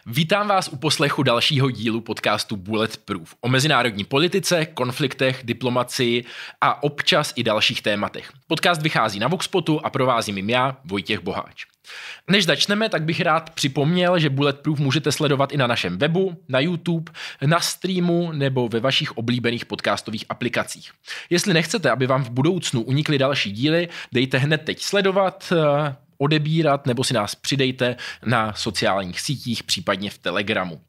Vítám vás u poslechu dalšího dílu podcastu Bulletproof o mezinárodní politice, konfliktech, diplomacii a občas i dalších tématech. Podcast vychází na Voxpotu a provázím jim já, Vojtěch Boháč. Než začneme, tak bych rád připomněl, že Bulletproof můžete sledovat i na našem webu, na YouTube, na streamu nebo ve vašich oblíbených podcastových aplikacích. Jestli nechcete, aby vám v budoucnu unikly další díly, dejte hned teď sledovat, odebírat nebo si nás přidejte na sociálních sítích, případně v Telegramu.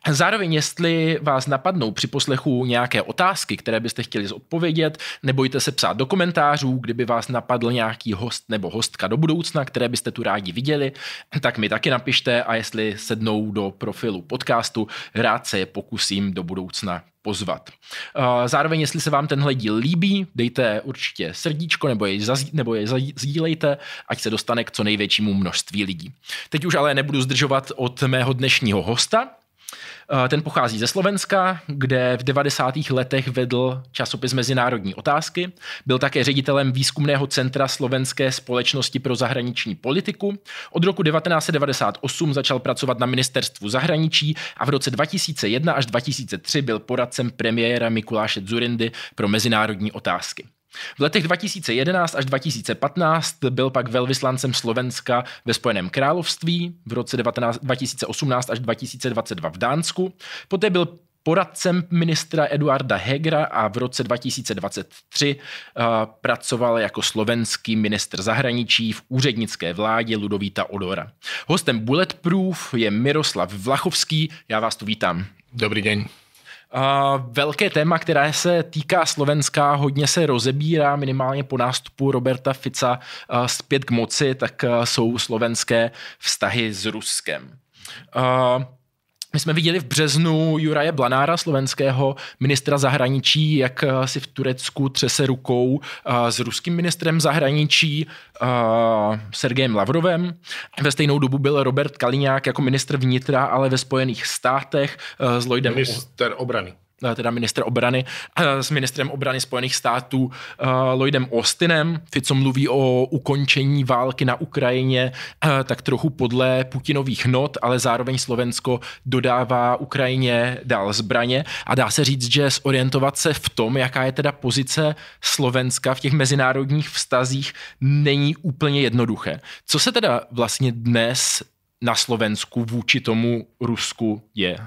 Zároveň, jestli vás napadnou při poslechu nějaké otázky, které byste chtěli zodpovědět, nebojte se psát do komentářů, kdyby vás napadl nějaký host nebo hostka do budoucna, které byste tu rádi viděli, tak mi taky napište a jestli sednou do profilu podcastu, rád se je pokusím do budoucna pozvat. Zároveň, jestli se vám tenhle díl líbí, dejte určitě srdíčko nebo jej sdílejte, ať se dostane k co největšímu množství lidí. Teď už ale nebudu zdržovat od mého dnešního hosta. Ten pochází ze Slovenska, kde v 90. letech vedl časopis Mezinárodní otázky. Byl také ředitelem výzkumného centra Slovenské společnosti pro zahraniční politiku. Od roku 1998 začal pracovat na ministerstvu zahraničí a v roce 2001 až 2003 byl poradcem premiéra Mikuláše Dzurindy pro mezinárodní otázky. V letech 2011 až 2015 byl pak velvyslancem Slovenska ve Spojeném království, v roce 2018 až 2022 v Dánsku, poté byl poradcem ministra Eduarda Hegera a v roce 2023 pracoval jako slovenský ministr zahraničí v úřednické vládě Ludovíta Odora. Hostem Bulletproof je Miroslav Vlachovský, já vás tu vítám. Dobrý deň. Velké téma, které se týká Slovenska, hodně se rozebírá minimálně po nástupu Roberta Fica zpět k moci, tak jsou slovenské vztahy s Ruskem. My jsme viděli v březnu Juraje Blanára, slovenského ministra zahraničí, jak si v Turecku třese rukou s ruským ministrem zahraničí Sergejem Lavrovem. Ve stejnou dobu byl Robert Kaliňák jako ministr vnitra, ale ve Spojených státech s Lloydem... Minister obrany. Teda ministr obrany, s ministrem obrany Spojených států Lloydem Austinem. Fico mluví o ukončení války na Ukrajině tak trochu podle Putinových not, ale zároveň Slovensko dodává Ukrajině dál zbraně a dá se říct, že zorientovat se v tom, jaká je teda pozice Slovenska v těch mezinárodních vztazích, není úplně jednoduché. Co se teda vlastně dnes na Slovensku vůči tomu Rusku je?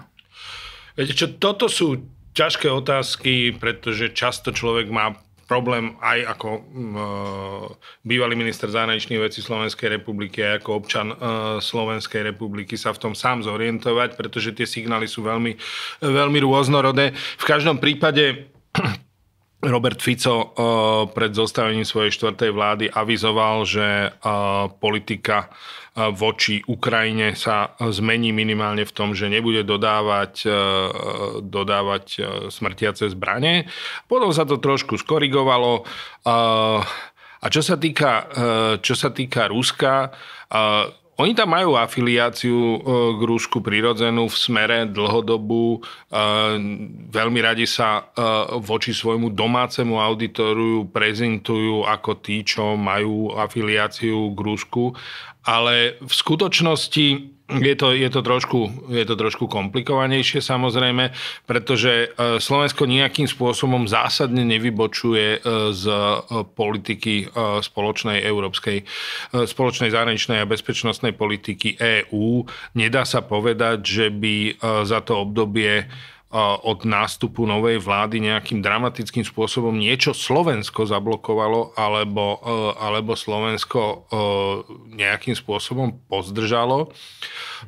Viete čo, toto sú ťažké otázky, pretože často človek má problém aj ako bývalý minister zahraničných vecí Slovenskej republiky a ako občan Slovenskej republiky sa v tom sám zorientovať, pretože tie signály sú veľmi, veľmi rôznorodé. V každom prípade Robert Fico pred zostavením svojej štvrtej vlády avizoval, že politika voči Ukrajine sa zmení minimálne v tom, že nebude dodávať smrtiace zbrane. Potom sa to trošku skorigovalo. A čo sa týka Ruska, oni tam majú afiliáciu k Rusku prirodzenú v smere dlhodobú. Veľmi radi sa voči svojmu domácemu auditoriu prezentujú ako tí, čo majú afiliáciu k Rusku. Ale v skutočnosti je to trošku komplikovanejšie samozrejme, pretože Slovensko nejakým spôsobom zásadne nevybočuje z politiky spoločnej zahraničnej a bezpečnostnej politiky EÚ. Nedá sa povedať, že by za to obdobie od nástupu novej vlády nejakým dramatickým spôsobom niečo Slovensko zablokovalo alebo Slovensko nejakým spôsobom pozdržalo.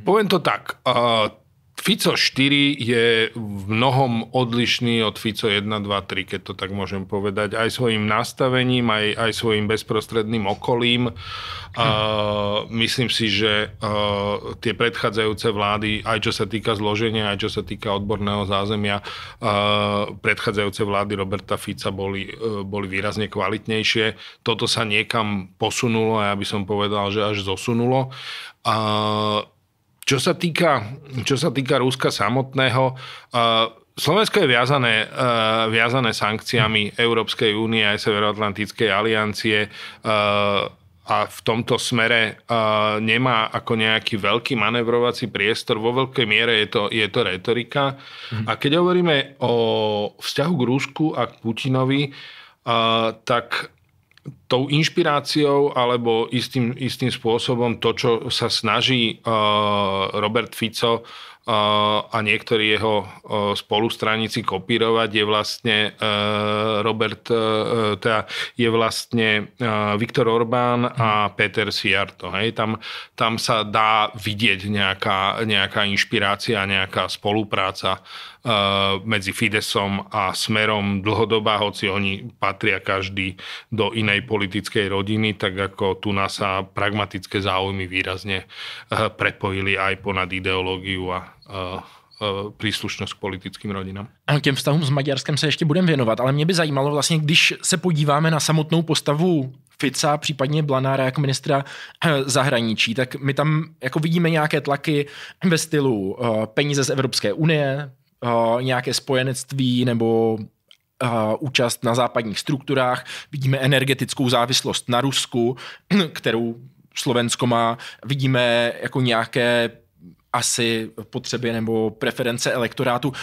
Poviem to tak. Fico 4 je v mnohom odlišný od Fico 1, 2, 3, keď to tak môžem povedať, aj svojim nastavením, aj svojim bezprostredným okolím. Myslím si, že tie predchádzajúce vlády, aj čo sa týka zloženia, aj čo sa týka odborného zázemia, predchádzajúce vlády Roberta Fica boli výrazne kvalitnejšie. Toto sa niekam posunulo a ja by som povedal, že až zosunulo. Čo sa týka Ruska samotného, Slovensko je viazané sankciami Európskej únie aj Severoatlantickej aliancie. a v tomto smere nemá ako nejaký veľký manevrovací priestor. Vo veľkej miere je to retorika. A keď hovoríme o vzťahu k Rusku a k Putinovi, tak tou inšpiráciou alebo istým spôsobom to, čo sa snaží Robert Fico a niektorí jeho spolustraníci kopírovať, je vlastne Viktor Orbán a Peter Szijjártó. Tam sa dá vidieť nejaká inšpirácia, nejaká spolupráca medzi Fidesom a Smerom dlhodobá, hoci oni patria každý do inej politickej rodiny, tak ako tu nás sa pragmatické záujmy výrazne prepojili aj ponad ideológiu a příslušnost k politickým rodinám. Ano, těm vztahům s Maďarskem se ještě budeme věnovat, ale mě by zajímalo vlastně, když se podíváme na samotnou postavu Fica, případně Blanára jako ministra zahraničí, tak my tam jako vidíme nějaké tlaky ve stylu peníze z Evropské unie, nějaké spojenectví nebo účast na západních strukturách, vidíme energetickou závislost na Rusku, kterou Slovensko má, vidíme jako nějaké asi potřeby nebo preference elektorátu.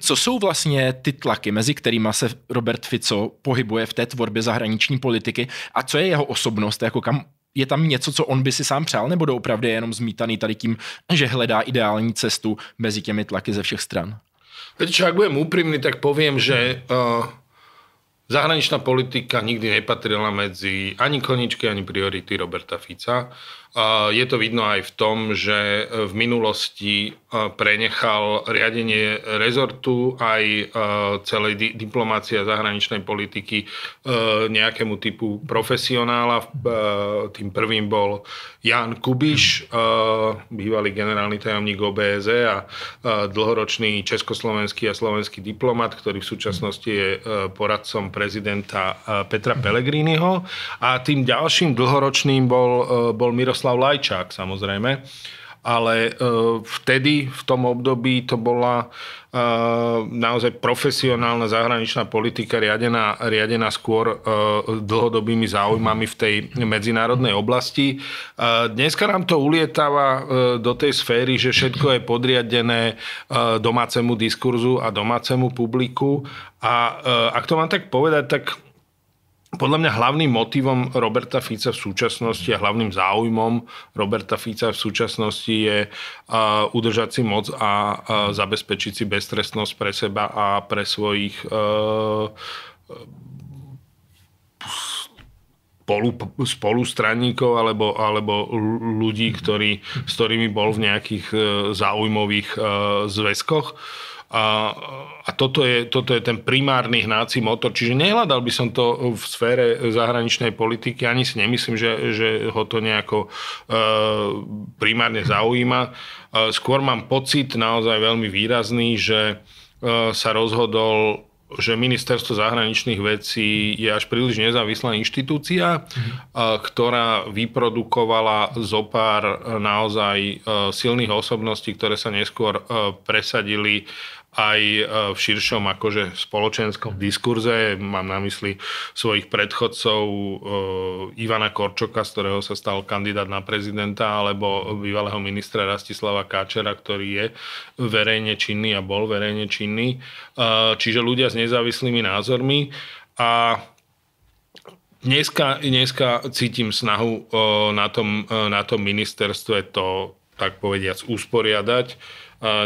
Co jsou vlastně ty tlaky, mezi kterými se Robert Fico pohybuje v té tvorbě zahraniční politiky a co je jeho osobnost, jako kam je tam něco, co on by si sám přál, nebo doopravdy je jenom zmítaný tady tím, že hledá ideální cestu mezi těmi tlaky ze všech stran? Viete čo, ak budem úprimný, tak poviem, že zahraničná politika nikdy nepatrila medzi ani koničky, ani priority Roberta Fica. Je to vidno aj v tom, že v minulosti prenechal riadenie rezortu aj celej diplomácie a zahraničnej politiky nejakému typu profesionála. Tým prvým bol Jan Kubiš, bývalý generálny tajomník OBSE a dlhoročný československý a slovenský diplomat, ktorý v súčasnosti je poradcom prezidenta Petra Pellegriniho. A tým ďalším dlhoročným bol Miroslav Lajčák, samozrejme. Ale vtedy, v tom období, to bola naozaj profesionálna zahraničná politika riadená skôr dlhodobými záujmami v tej medzinárodnej oblasti. Dneska nám to ulietáva do tej sféry, že všetko je podriadené domácemu diskurzu a domácemu publiku. A ak to mám tak povedať, tak podľa mňa hlavným motivom Roberta Fica v súčasnosti a hlavným záujmom Roberta Fica v súčasnosti je udržať si moc a zabezpečiť si beztrestnosť pre seba a pre svojich spolustranníkov alebo ľudí, s ktorými bol v nejakých záujmových zväzkoch. A toto je ten primárny hnáci motor. Čiže nehľadal by som to v sfére zahraničnej politiky, ani si nemyslím, že ho to nejako primárne zaujíma. Skôr mám pocit naozaj veľmi výrazný, že sa rozhodol, že ministerstvo zahraničných vecí je až príliš nezávislá inštitúcia, ktorá vyprodukovala zopár naozaj silných osobností, ktoré sa neskôr presadili aj v širšom akože spoločenskom diskurze. Mám na mysli svojich predchodcov Ivana Korčoka, z ktorého sa stal kandidát na prezidenta, alebo bývalého ministra Rastislava Káčera, ktorý je verejne činný a bol verejne činný. Čiže ľudia s nezávislými názormi. A dneska cítim snahu na tom ministerstve to, tak povediac, usporiadať.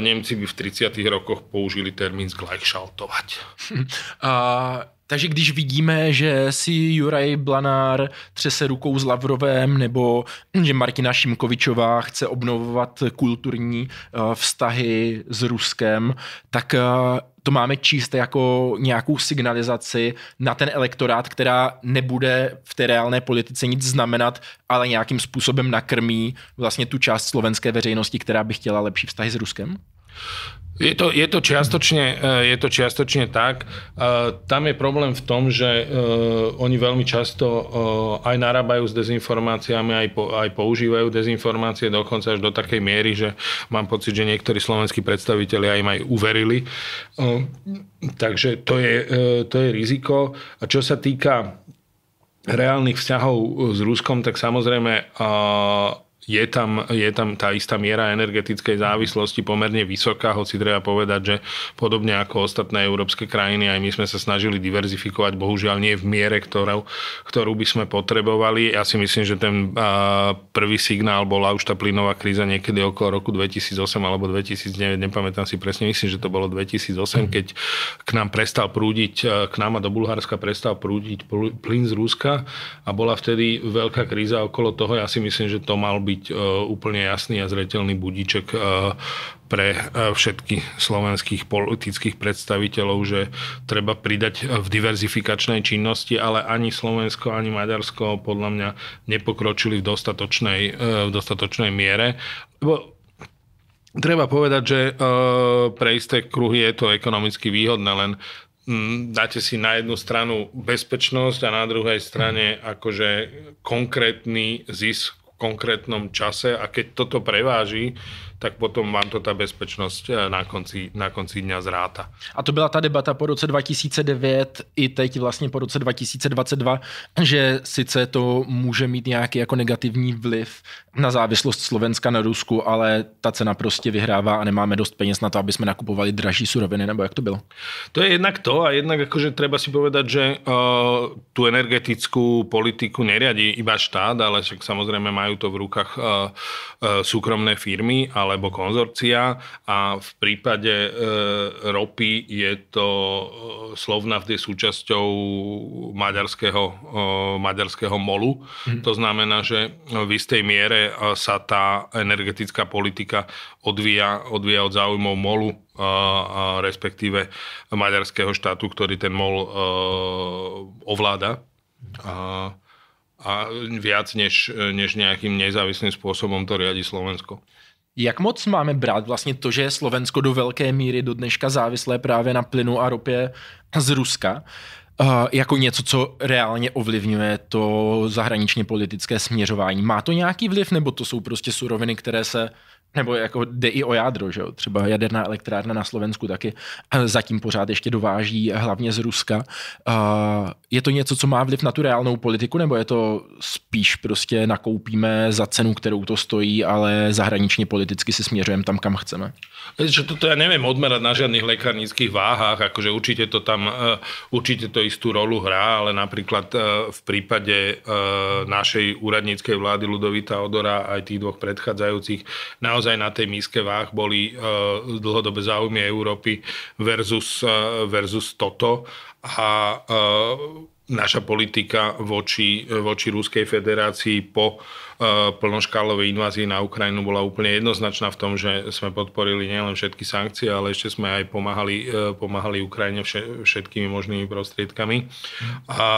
Němci by v 30. rokoch použili termín zgleichschaltovať. Takže když vidíme, že si Juraj Blanár třese rukou s Lavrovem, nebo že Martina Šimkovičová chce obnovovat kulturní vztahy s Ruskem, tak to máme číst jako nějakou signalizaci na ten elektorát, která nebude v té reálné politice nic znamenat, ale nějakým způsobem nakrmí vlastně tu část slovenské veřejnosti, která by chtěla lepší vztahy s Ruskem? Je to čiastočne tak. Tam je problém v tom, že oni veľmi často aj narábajú s dezinformáciami, aj používajú dezinformácie, dokonca až do takej miery, že mám pocit, že niektorí slovenskí predstavitelia im aj uverili. Takže to je riziko. A čo sa týka reálnych vzťahov s Ruskom, tak samozrejme je tam tá istá miera energetickej závislosti pomerne vysoká, hoci treba povedať, že podobne ako ostatné európske krajiny, aj my sme sa snažili diverzifikovať, bohužiaľ nie v miere, ktorú by sme potrebovali. Ja si myslím, že ten prvý signál bola už tá plynová kríza niekedy okolo roku 2008 alebo 2009, nepamätám si presne, myslím, že to bolo 2008, keď k nám prestal prúdiť, k nám a do Bulharska prestal prúdiť plyn z Ruska a bola vtedy veľká kríza okolo toho. Ja si myslím, že to mal byť úplne jasný a zreteľný budíček pre všetkých slovenských politických predstaviteľov, že treba pridať v diverzifikačnej činnosti, ale ani Slovensko, ani Maďarsko podľa mňa nepokročili v dostatočnej miere. Lebo treba povedať, že pre isté kruhy je to ekonomicky výhodné, len dáte si na jednu stranu bezpečnosť a na druhej strane akože konkrétny zisk konkrétnom čase a keď toto preváži, tak potom vám to ta bezpečnosť na konci dňa zráta. A to byla ta debata po roce 2009 i teď vlastně po roce 2022, že sice to může mít nějaký jako negativní vliv na závislost Slovenska na Rusku, ale ta cena prostě vyhrává a nemáme dost peněz na to, aby jsme nakupovali dražší suroviny, nebo jak to bylo? To je jednak to a jednak akože treba si povedať, že tú energetickú politiku neriadi iba štát, ale však samozrejme majú to v rukách súkromné firmy, alebo konzorcia a v prípade ropy je to Slovnaft je súčasťou maďarského MOLu. To znamená, že v istej miere sa tá energetická politika odvíja od záujmov MOLu, respektíve maďarského štátu, ktorý ten MOL ovláda. A viac než nejakým nezávislým spôsobom to riadi Slovensko. Jak moc máme brát vlastně to, že je Slovensko do velké míry do dneška závislé právě na plynu a ropě z Ruska, jako něco, co reálně ovlivňuje to zahraničně politické směřování? Má to nějaký vliv, nebo to jsou prostě suroviny, které se, nebo jako jde i o jádro, že jo? Třeba jaderná elektrárna na Slovensku taky zatím pořád ještě dováží hlavně z Ruska. Je to něco, co má vliv na tu reálnou politiku, nebo je to spíš prostě nakoupíme za cenu, kterou to stojí, ale zahraničně politicky si směřujeme tam, kam chceme? Toto ja neviem odmerať na žiadnych lekárnických váhách, akože určite to istú rolu hrá, ale napríklad v prípade našej úradníckej vlády Ľudovita Odora aj tých dvoch predchádzajúcich naozaj na tej míske váh boli dlhodobé záujmy Európy versus toto a naša politika voči Ruskej federácii po plnoškálovej invázii na Ukrajinu bola úplne jednoznačná v tom, že sme podporili nielen všetky sankcie, ale ešte sme aj pomáhali Ukrajine všetkými možnými prostriedkami. A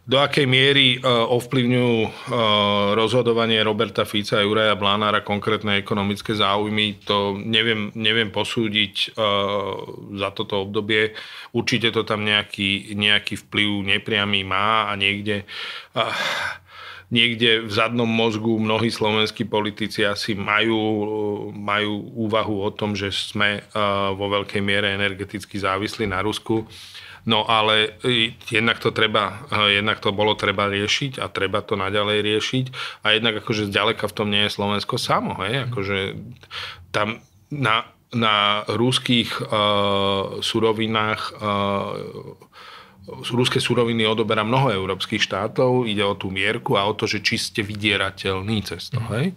do akej miery ovplyvňujú rozhodovanie Roberta Fica a Juraja Blánára konkrétne ekonomické záujmy, to neviem posúdiť za toto obdobie. Určite to tam nejaký vplyv nepriamy má a niekde v zadnom mozgu mnohí slovenskí politici asi majú úvahu o tom, že sme vo veľkej miere energeticky závislí na Rusku. No ale jednak to bolo treba riešiť a treba to naďalej riešiť a jednak akože zďaleka v tom nie je Slovensko samo, hej? Akože tam na ruských surovinách ruské suroviny odoberá mnoho európskych štátov, ide o tú mierku a o to, že či ste vydierateľný cez to, hej?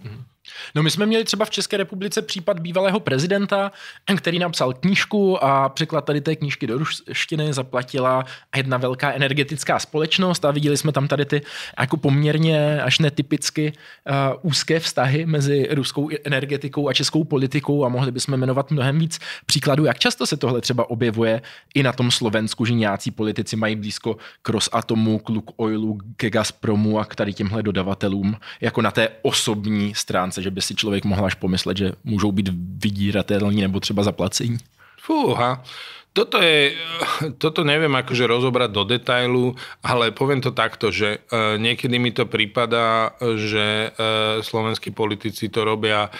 No my jsme měli třeba v České republice případ bývalého prezidenta, který napsal knížku a překlad tady té knížky do ruštiny zaplatila jedna velká energetická společnost a viděli jsme tam tady ty jako poměrně až netypicky úzké vztahy mezi ruskou energetikou a českou politikou a mohli bychom jmenovat mnohem víc příkladů. Jak často se tohle třeba objevuje i na tom Slovensku, že nějací politici mají blízko k Rosatomu, k Lukoilu, ke Gazpromu a k tady těmhle dodavatelům, jako na té osobní stránce, že by si člověk mohl až pomyslet, že můžou být vydíratelní nebo třeba zaplacení. Fúha, toto neviem akože rozobrať do detailu, ale poviem to takto, že niekedy mi to prípada, že slovenskí politici to robia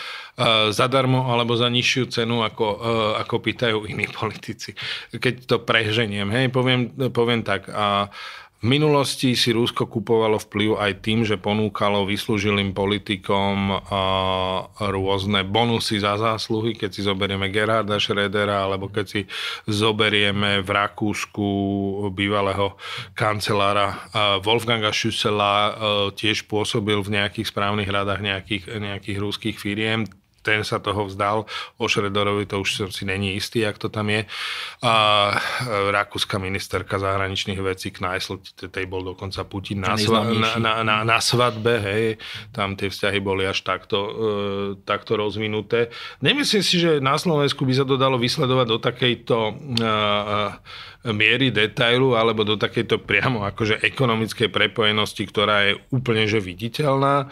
zadarmo alebo za nižšiu cenu, ako pýtajú iní politici. Keď to preženiem, hej, poviem tak. A V minulosti si Rusko kupovalo vplyv aj tým, že ponúkalo vyslúžilým politikom rôzne bonusy za zásluhy, keď si zoberieme Gerharda Schrödera, alebo keď si zoberieme v Rakúsku bývalého kancelára Wolfganga Schüssela, tiež pôsobil v nejakých správnych radách nejakých ruských firiem. Ten sa toho vzdal. O Schröderovi to už som si není istý, jak to tam je. Rakúska ministerka zahraničných vecí Kneißl, tej bol dokonca Putin na svadbe, hej. Tam tie vzťahy boli až takto rozvinuté. Nemyslím si, že na Slovensku by sa to dalo vysledovať do takejto miery detailu alebo do takejto priamo akože ekonomickej prepojenosti, ktorá je úplne že viditeľná.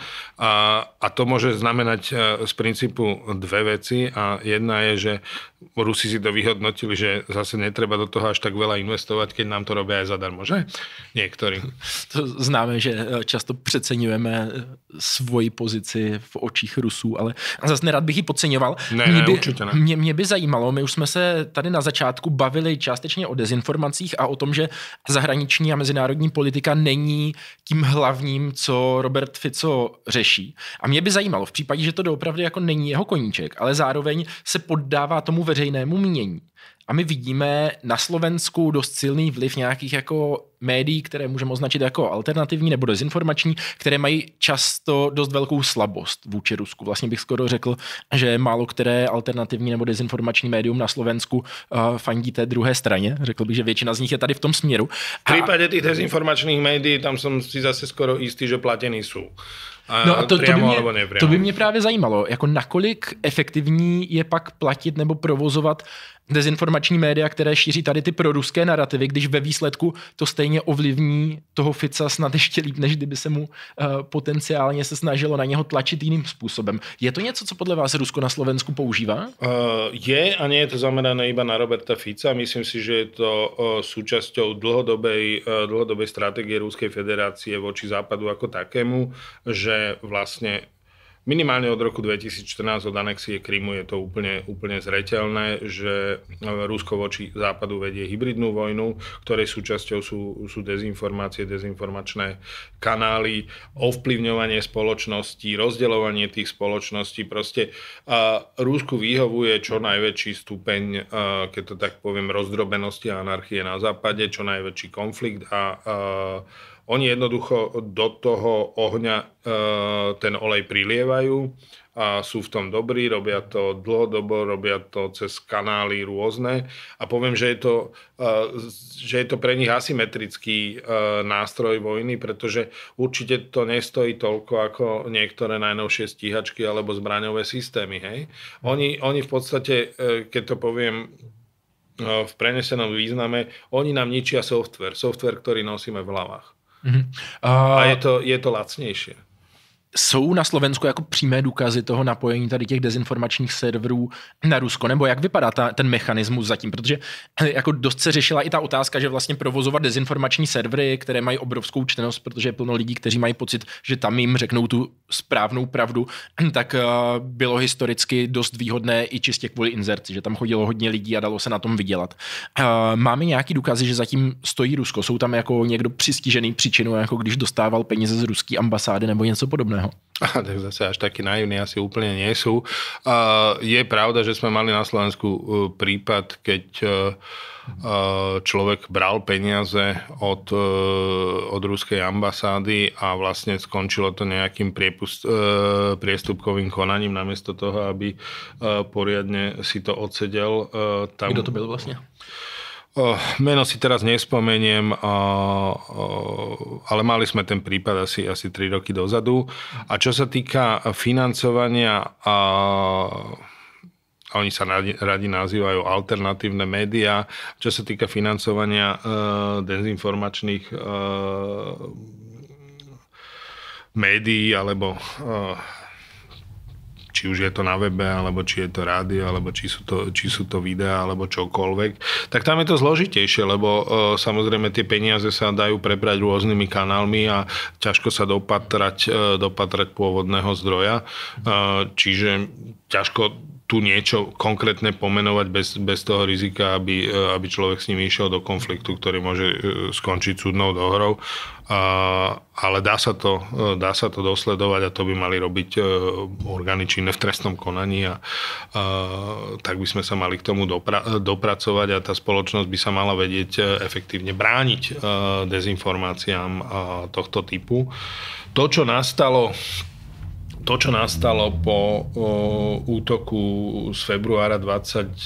A to môže znamenať z princípu dve veci. A jedna je, že Rusi si to vyhodnotili, že zase netreba do toho až tak veľa investovať, keď nám to robia aj zadarmo, že? Niektorí. To známe, že často přeceňujeme svoji pozici v očích Rusů, ale zase nerad bych ji podceňoval. Určitě ne. Mě by zajímalo, my už jsme se tady na začátku bavili částečně o dezinformacích a o tom, že zahraniční a mezinárodní politika není tím hlavním, co Robert Fico řeší. A mě by zajímalo, v případě, že to doopravdy jako není jeho koníček, ale zároveň se poddává tomu veřejnému mínění. A my vidíme na Slovensku dost silný vliv nějakých jako médií, které můžeme označit jako alternativní nebo dezinformační, které mají často dost velkou slabost vůči Rusku. Vlastně bych skoro řekl, že málo které alternativní nebo dezinformační médium na Slovensku fandí té druhé straně. Řekl bych, že většina z nich je tady v tom směru. V případě těch dezinformačních médií tam jsem si zase skoro jistý, že platení jsou. No a to by mě právě zajímalo, jako nakolik efektivní je pak platit nebo provozovat dezinformační média, které šíří tady ty proruské narrativy, když ve výsledku to stejně ovlivní toho Fica snad ještě líp, než kdyby se mu potenciálně se snažilo na něho tlačit jiným způsobem. Je to něco, co podle vás Rusko na Slovensku používá? Je a nie je to zamerané iba na Roberta Fica. Myslím si, že je to súčasťou dlhodobej stratégie Ruskej federácie voči západu ako takému, že vlastne minimálne od roku 2014 od anexie Krymu je to úplne zreteľné, že Rusko voči západu vedie hybridnú vojnu, ktorej súčasťou sú dezinformácie, dezinformačné kanály, ovplyvňovanie spoločností, rozdeľovanie tých spoločností. Proste Rusku vyhovuje čo najväčší stupeň, keď to tak poviem, rozdrobenosti a anarchie na západe, čo najväčší konflikt a oni jednoducho do toho ohňa ten olej prilievajú a sú v tom dobrí, robia to dlhodobo, robia to cez kanály rôzne a poviem, že je to pre nich asymetrický nástroj vojny, pretože určite to nestojí toľko ako niektoré najnovšie stíhačky alebo zbraňové systémy. Hej? Oni v podstate, keď to poviem v prenesenom význame, oni nám ničia software, ktorý nosíme v hlavách. A je to lacnější. Jsou na Slovensku jako přímé důkazy toho napojení tady těch dezinformačních serverů na Rusko? Nebo jak vypadá ten mechanismus zatím? Protože jako dost se řešila i ta otázka, že vlastně provozovat dezinformační servery, které mají obrovskou čtenost, protože je plno lidí, kteří mají pocit, že tam jim řeknou tu správnou pravdu, tak bylo historicky dost výhodné i čistě kvůli inzerci, že tam chodilo hodně lidí a dalo se na tom vydělat. Máme nějaký důkazy, že zatím stojí Rusko? Jsou tam jako někdo přistižený příčinou, jako když dostával peníze z ruské ambasády nebo něco podobného? Tak zase až takí naivní asi úplne nie sú. Je pravda, že sme mali na Slovensku prípad, keď človek bral peniaze od ruskej ambasády a vlastne skončilo to nejakým priestupkovým konaním namiesto toho, aby poriadne si to odsedel. Kto to byl vlastne? Meno si teraz nespomeniem, ale mali sme ten prípad asi 3 roky dozadu. A čo sa týka financovania, oni sa radi nazývajú alternatívne médiá, čo sa týka financovania dezinformačných médií alebo či už je to na webe, alebo či je to rádio, alebo či sú to videá, alebo čokoľvek, tak tam je to zložitejšie, lebo samozrejme tie peniaze sa dajú prebrať rôznymi kanálmi a ťažko sa dopatrať pôvodného zdroja. Čiže ťažko tu niečo konkrétne pomenovať bez toho rizika, aby človek s ním išiel do konfliktu, ktorý môže skončiť súdnou dohrou. Ale dá sa to dosledovať a to by mali robiť orgány činné v trestnom konaní a tak by sme sa mali k tomu dopracovať a tá spoločnosť by sa mala vedieť efektívne brániť dezinformáciám tohto typu. To, čo nastalo po útoku z februára 2022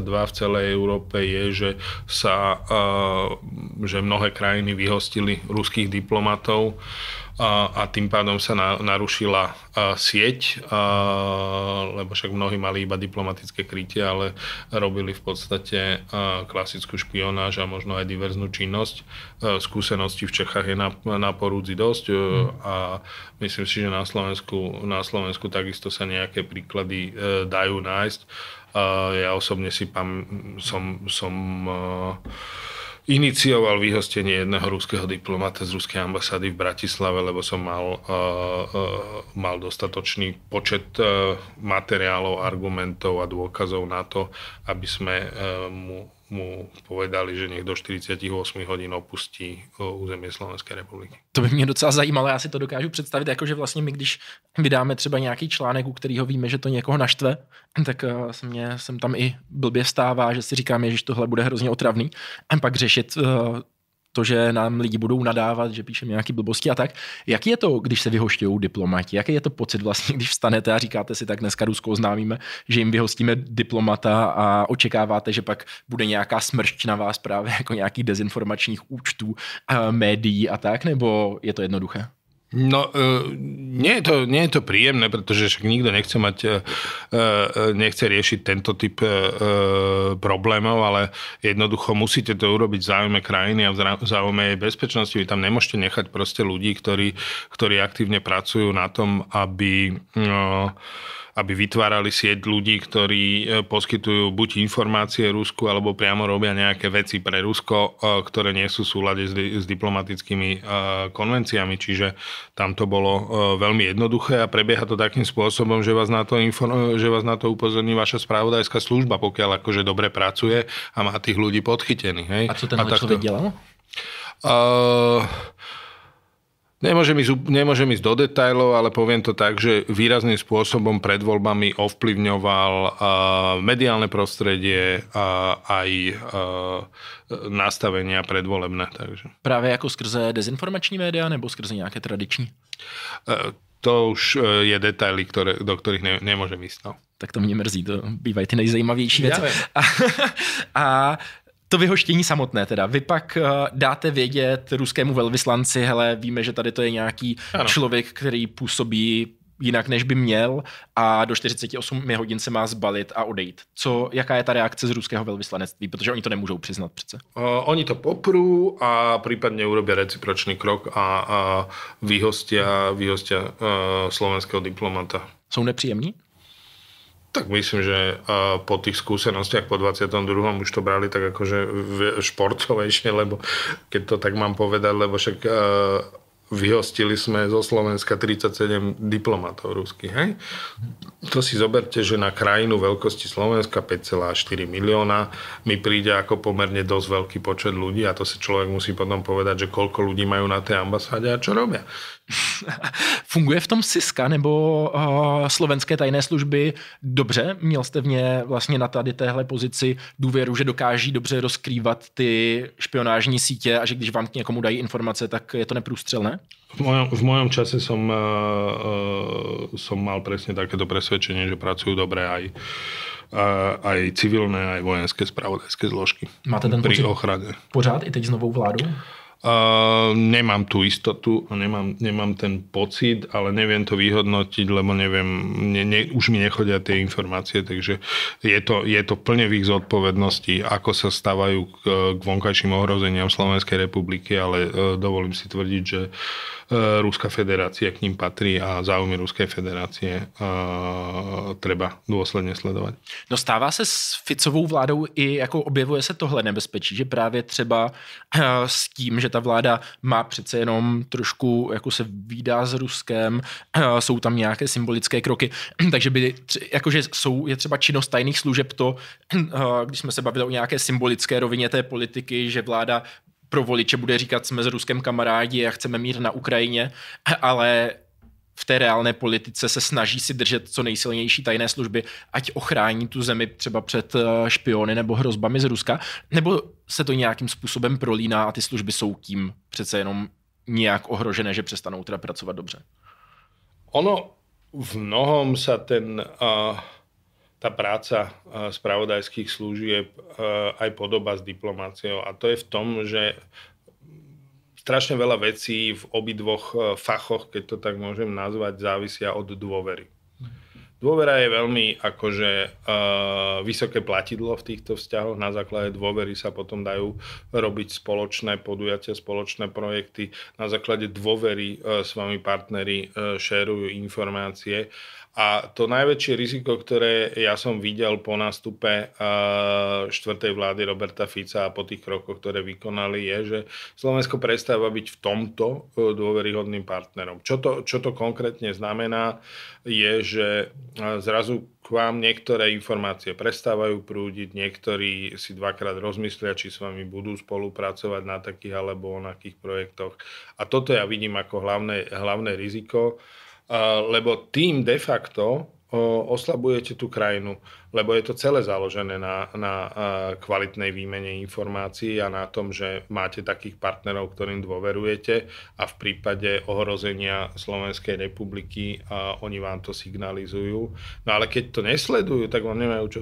v celej Európe je, že mnohé krajiny vyhostili ruských diplomatov a tým pádom sa narušila sieť, lebo však mnohí mali iba diplomatické krytie, ale robili v podstate klasickú špionáž a možno aj diverznú činnosť. Skúsenosti v Čechách je na porúdzi dosť a myslím si, že na Slovensku takisto sa nejaké príklady dajú nájsť. Ja osobne som inicioval vyhostenie jedného ruského diplomata z ruskej ambasády v Bratislave, lebo som mal dostatočný počet materiálov, argumentov a dôkazov na to, aby sme mu povedali, že nech do 48 hodín opustí územie Slovenské republiky. To by mě docela zajímalo, já si to dokážu představit, jakože vlastně my, když vydáme třeba nějaký článek, u kterého víme, že to někoho naštve, tak sem tam i blbě stává, že si říkáme, že tohle bude hrozně otravný. A pak řešit to, že nám lidi budou nadávat, že píšeme nějaké blbosti a tak. Jaký je to, když se vyhošťují diplomati? Jaký je to pocit vlastně, když vstanete a říkáte si, tak dneska Rusko oznámíme, že jim vyhostíme diplomata a očekáváte, že pak bude nějaká smršť na vás právě jako nějakých dezinformačních účtů, médií a tak, nebo je to jednoduché? No, nie je to príjemné, pretože však nikto nechce riešiť tento typ problémov, ale jednoducho musíte to urobiť v záujme krajiny a v záujme jej bezpečnosti. Vy tam nemôžete nechať proste ľudí, ktorí aktívne pracujú na tom, aby vytvárali sieť ľudí, ktorí poskytujú buď informácie Rusku, alebo priamo robia nejaké veci pre Rusko, ktoré nie sú v súlade s diplomatickými konvenciami. Čiže tam to bolo veľmi jednoduché a prebieha to takým spôsobom, že vás na to upozorní vaša spravodajská služba, pokiaľ akože dobre pracuje a má tých ľudí podchytených. Hej? A co tenhle človek delal? Nemôžem ísť do detailov, ale poviem to tak, že výrazným spôsobom pred voľbami ovplyvňoval mediálne prostredie a aj nastavenia predvolebné. Takže. Právě jako skrze dezinformační média nebo skrze nějaké tradiční? To už je detaily, do ktorých nemôžem ísť. No. Tak to mě mrzí, to bývají ty nejzajímavější věci. A to vyhoštění samotné teda. Vy pak dáte vědět ruskému velvyslanci, hele, víme, že tady to je nějaký člověk, který působí jinak, než by měl a do 48 hodin se má zbalit a odejít. Jaká je ta reakce z ruského velvyslanectví? Protože oni to nemůžou přiznat přece. Oni to poprú a prípadne urobia recipročný krok a vyhostia slovenského diplomata. Jsou nepříjemní? Tak myslím, že po tých skúsenostiach po 22. už to brali tak akože športovejšie, lebo keď to tak mám povedať, lebo však vyhostili sme zo Slovenska 37 diplomatov ruských. Hej? To si zoberte, že na krajinu veľkosti Slovenska 5,4 milióna mi príde ako pomerne dosť veľký počet ľudí a to si človek musí potom povedať, že koľko ľudí majú na tej ambasáde a čo robia. Funguje v tom SISKA nebo slovenské tajné služby dobře? Měl jste v ně vlastně na tady téhle pozici důvěru, že dokáží dobře rozkrývat ty špionážní sítě a že když vám k někomu dají informace, tak je to neprůstřelné? V mojom čase som mal presne takéto presvedčenie, že pracujú dobre aj civilné, aj vojenské spravodajské zložky. Máte ten pri ochrane. Pořád i teď s novou vládou? Nemám tú istotu, nemám ten pocit, ale neviem to vyhodnotiť, lebo neviem, už mi nechodia tie informácie, takže je to plne v ich zodpovednosti, ako sa stavajú k vonkajším ohrozeniam Slovenskej republiky, ale dovolím si tvrdiť, že Ruská federácia k ním patrí a záujmy Ruskej federácie treba dôsledne sledovať. No stává se s Ficovou vládou i jako objevuje se tohle nebezpečí, že právě třeba s tím, že že ta vláda má přece jenom trošku, jako se vídá s Ruskem, jsou tam nějaké symbolické kroky, takže jakože je třeba činnost tajných služeb to, když jsme se bavili o nějaké symbolické rovině té politiky, že vláda pro voliče bude říkat, jsme s Ruskem kamarádi a chceme mír na Ukrajině, ale v té reálné politice se snaží si držet co nejsilnější tajné služby, ať ochrání tu zemi třeba před špiony nebo hrozbami z Ruska, nebo se to nějakým způsobem prolíná a ty služby jsou tím přece jenom nějak ohrožené, že přestanou teda pracovat dobře. Ono v mnohom sa tá práca spravodajských služieb aj podobá s diplomáciou. A to je v tom, že strašne veľa vecí v obidvoch fachoch, keď to tak môžem nazvať, závisia od dôvery. Dôvera je veľmi vysoké platidlo v týchto vzťahoch. Na základe dôvery sa potom dajú robiť spoločné podujatia, spoločné projekty. Na základe dôvery s vami partneri šerujú informácie. A to najväčšie riziko, ktoré ja som videl po nástupe štvrtej vlády Roberta Fica a po tých krokoch, ktoré vykonali, je, že Slovensko prestáva byť v tomto dôveryhodným partnerom. Čo to konkrétne znamená, je, že zrazu k vám niektoré informácie prestávajú prúdiť, niektorí si dvakrát rozmyslia, či s vami budú spolupracovať na takých alebo onakých projektoch. A toto ja vidím ako hlavné riziko, lebo tým de facto oslabujete tú krajinu, lebo je to celé založené na kvalitnej výmene informácií a na tom, že máte takých partnerov, ktorým dôverujete a v prípade ohrozenia Slovenskej republiky oni vám to signalizujú. No ale keď to nesledujú, tak vám nemajú čo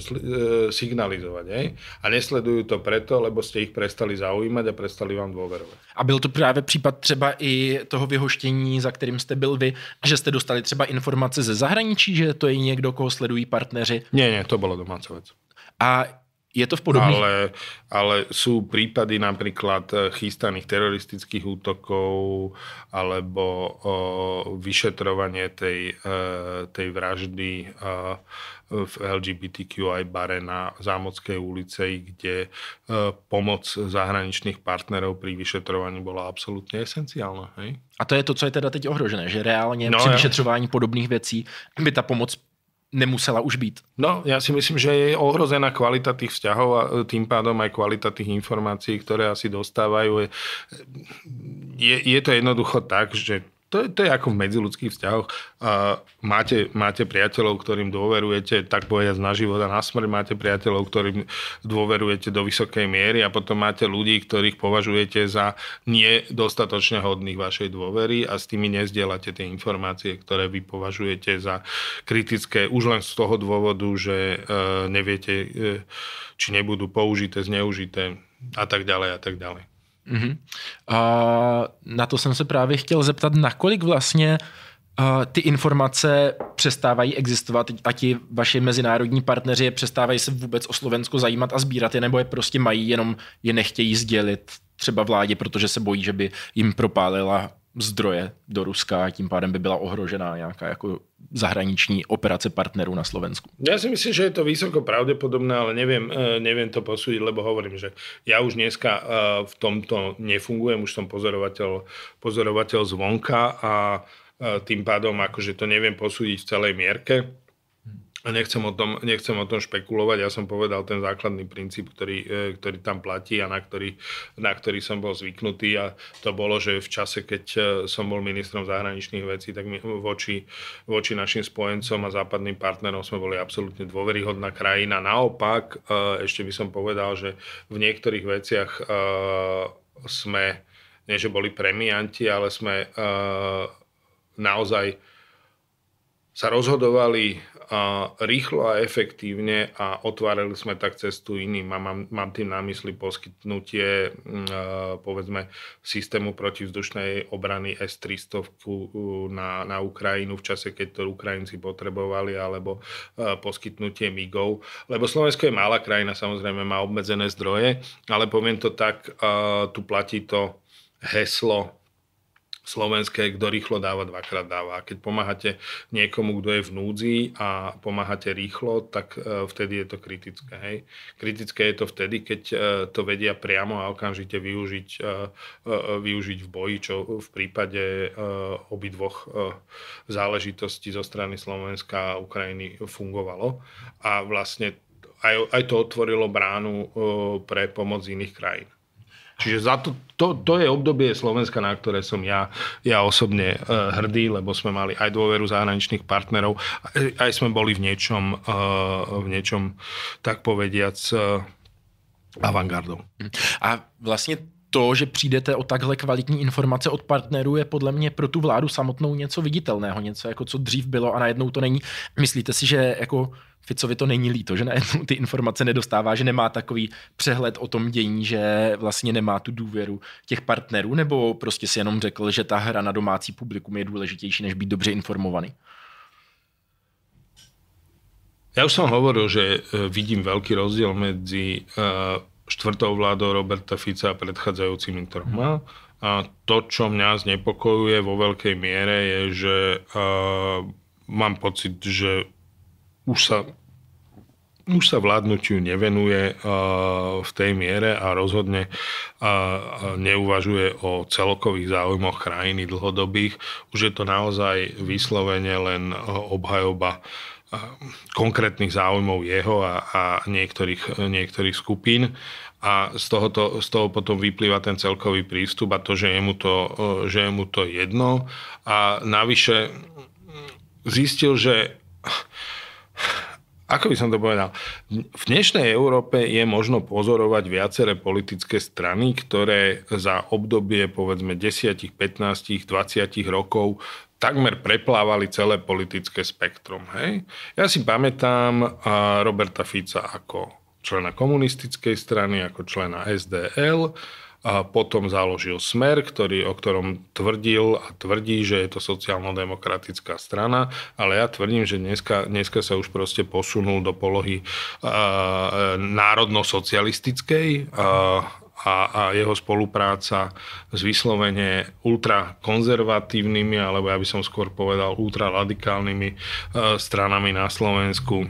signalizovať. A nesledujú to preto, lebo ste ich prestali zaujímať a prestali vám dôverovať. A byl to právě případ třeba i toho vyhoštění, za kterým jste byl vy, že jste dostali třeba informace ze zahraničí, že to je někdo, koho sledují partneři? Nie, to bola domáca vec. A je to v podobných... Ale sú prípady napríklad chystaných teroristických útokov alebo vyšetrovanie tej vraždy v LGBTQI bare na Zámodskej ulici, kde pomoc zahraničných partnerov pri vyšetrovaní bola absolútne esenciálna. Hej? A to je to, co je teda teď ohrožené, že reálně při vyšetřování podobných věcí by ta pomoc nemusela už být. No, ja si myslím, že je ohrozená kvalita tých vzťahov a tým pádom aj kvalita tých informácií, ktoré asi dostávajú. Je to jednoducho tak, že to je ako v medziľudských vzťahoch. Máte priateľov, ktorým dôverujete, tak povedať na život a na smrť. Máte priateľov, ktorým dôverujete do vysokej miery a potom máte ľudí, ktorých považujete za nedostatočne hodných vašej dôvery a s tými nezdielate tie informácie, ktoré vy považujete za kritické už len z toho dôvodu, že neviete, či nebudú použité, zneužité a tak ďalej a tak ďalej. Na to jsem se právě chtěl zeptat, nakolik vlastně ty informace přestávají existovat a ti vaši mezinárodní partneři přestávají se vůbec o Slovensko zajímat a sbírat je, nebo je prostě mají, jenom je nechtějí sdělit třeba vládě, protože se bojí, že by jim propálila zdroje do Ruska a tím pádem by byla ohrožená nějaká jako zahraniční operace partnerů na Slovensku. Ja si myslím, že je to vysoko pravdepodobné, ale neviem to posúdiť, lebo hovorím, že ja už dneska v tomto nefungujem, už som pozorovateľ zvonka a tým pádom akože to neviem posúdiť v celej mierke. Nechcem o tom špekulovať. Ja som povedal ten základný princíp, ktorý tam platí a na ktorý som bol zvyknutý, a to bolo, že v čase, keď som bol ministrom zahraničných vecí, tak voči našim spojencom a západným partnerom sme boli absolútne dôveryhodná krajina. Naopak, ešte by som povedal, že v niektorých veciach sme, nie že boli premianti, ale sme naozaj sa rozhodovali rýchlo a efektívne a otvárali sme tak cestu iným. Mám tým na mysli poskytnutie povedzme systému protivzdušnej obrany S-300 na Ukrajinu v čase, keď to Ukrajinci potrebovali, alebo poskytnutie MIGov. Lebo Slovensko je malá krajina, samozrejme má obmedzené zdroje, ale poviem to tak, tu platí to heslo slovenské, kto rýchlo dáva, dvakrát dáva. A keď pomáhate niekomu, kto je v núdzi a pomáhate rýchlo, tak vtedy je to kritické. Hej. Kritické je to vtedy, keď to vedia priamo a okamžite využiť v boji, čo v prípade obidvoch záležitostí zo strany Slovenska a Ukrajiny fungovalo. A vlastne aj to otvorilo bránu pre pomoc iných krajín. Čiže za to je obdobie Slovenska, na ktoré som ja osobne hrdý, lebo sme mali aj dôveru zahraničných partnerov, aj sme boli v niečom tak povediac avantgardou. A vlastně to, že přijdete o takhle kvalitní informace od partnerů, je podle mě pro tu vládu samotnou něco viditelného, něco jako co dřív bylo a najednou to není. Myslíte si, že jako Ficovi to není líto, že najednou ty informace nedostává, že nemá takový přehled o tom dění, že vlastně nemá tu důvěru těch partnerů, nebo prostě si jenom řekl, že ta hra na domácí publikum je důležitější, než být dobře informovaný? Ja už som hovoril, že vidím veľký rozdiel medzi štvrtou vládou Roberta Fica a predchádzajúcimi troma. A to, čo mňa znepokojuje vo veľkej miere, je, že mám pocit, že už sa vládnutiu nevenuje v tej miere a rozhodne neuvažuje o celkových záujmoch krajiny dlhodobých. Už je to naozaj vyslovene len obhajoba konkrétnych záujmov jeho a niektorých skupín. A z toho potom vyplýva ten celkový prístup a to, že je mu to jedno. A navyše zistil, že ako by som to povedal, v dnešnej Európe je možno pozorovať viaceré politické strany, ktoré za obdobie povedzme 10, 15, 20 rokov takmer preplávali celé politické spektrum. Hej? Ja si pamätám Roberta Fica ako člena komunistickej strany, ako člena SDL, a potom založil Smer, o ktorom tvrdil a tvrdí, že je to sociálno-demokratická strana, ale ja tvrdím, že dneska sa už proste posunul do polohy národno-socialistickej a jeho spolupráca s vyslovene ultrakonzervatívnymi, alebo ja by som skôr povedal ultraradikálnymi stranami na Slovensku,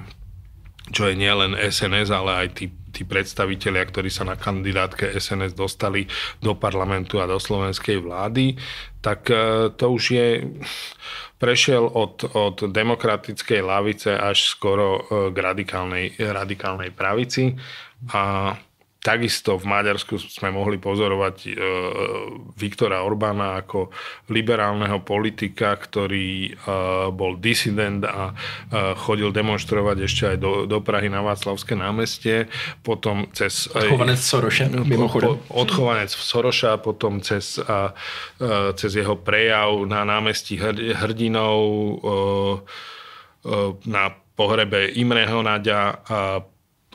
čo je nielen SNS, ale aj tí predstavitelia, ktorí sa na kandidátke SNS dostali do parlamentu a do slovenskej vlády, tak to už prešiel od demokratickej lavice až skoro k radikálnej pravici. A takisto v Maďarsku sme mohli pozorovať Viktora Orbána ako liberálneho politika, ktorý bol disident a chodil demonštrovať ešte aj do Prahy na Václavské námestie. Potom cez odchovanec Soroša, mimochodom. Odchovanec Soroša, potom cez jeho prejav na námestí hrdinov na pohrebe Imreho Naďa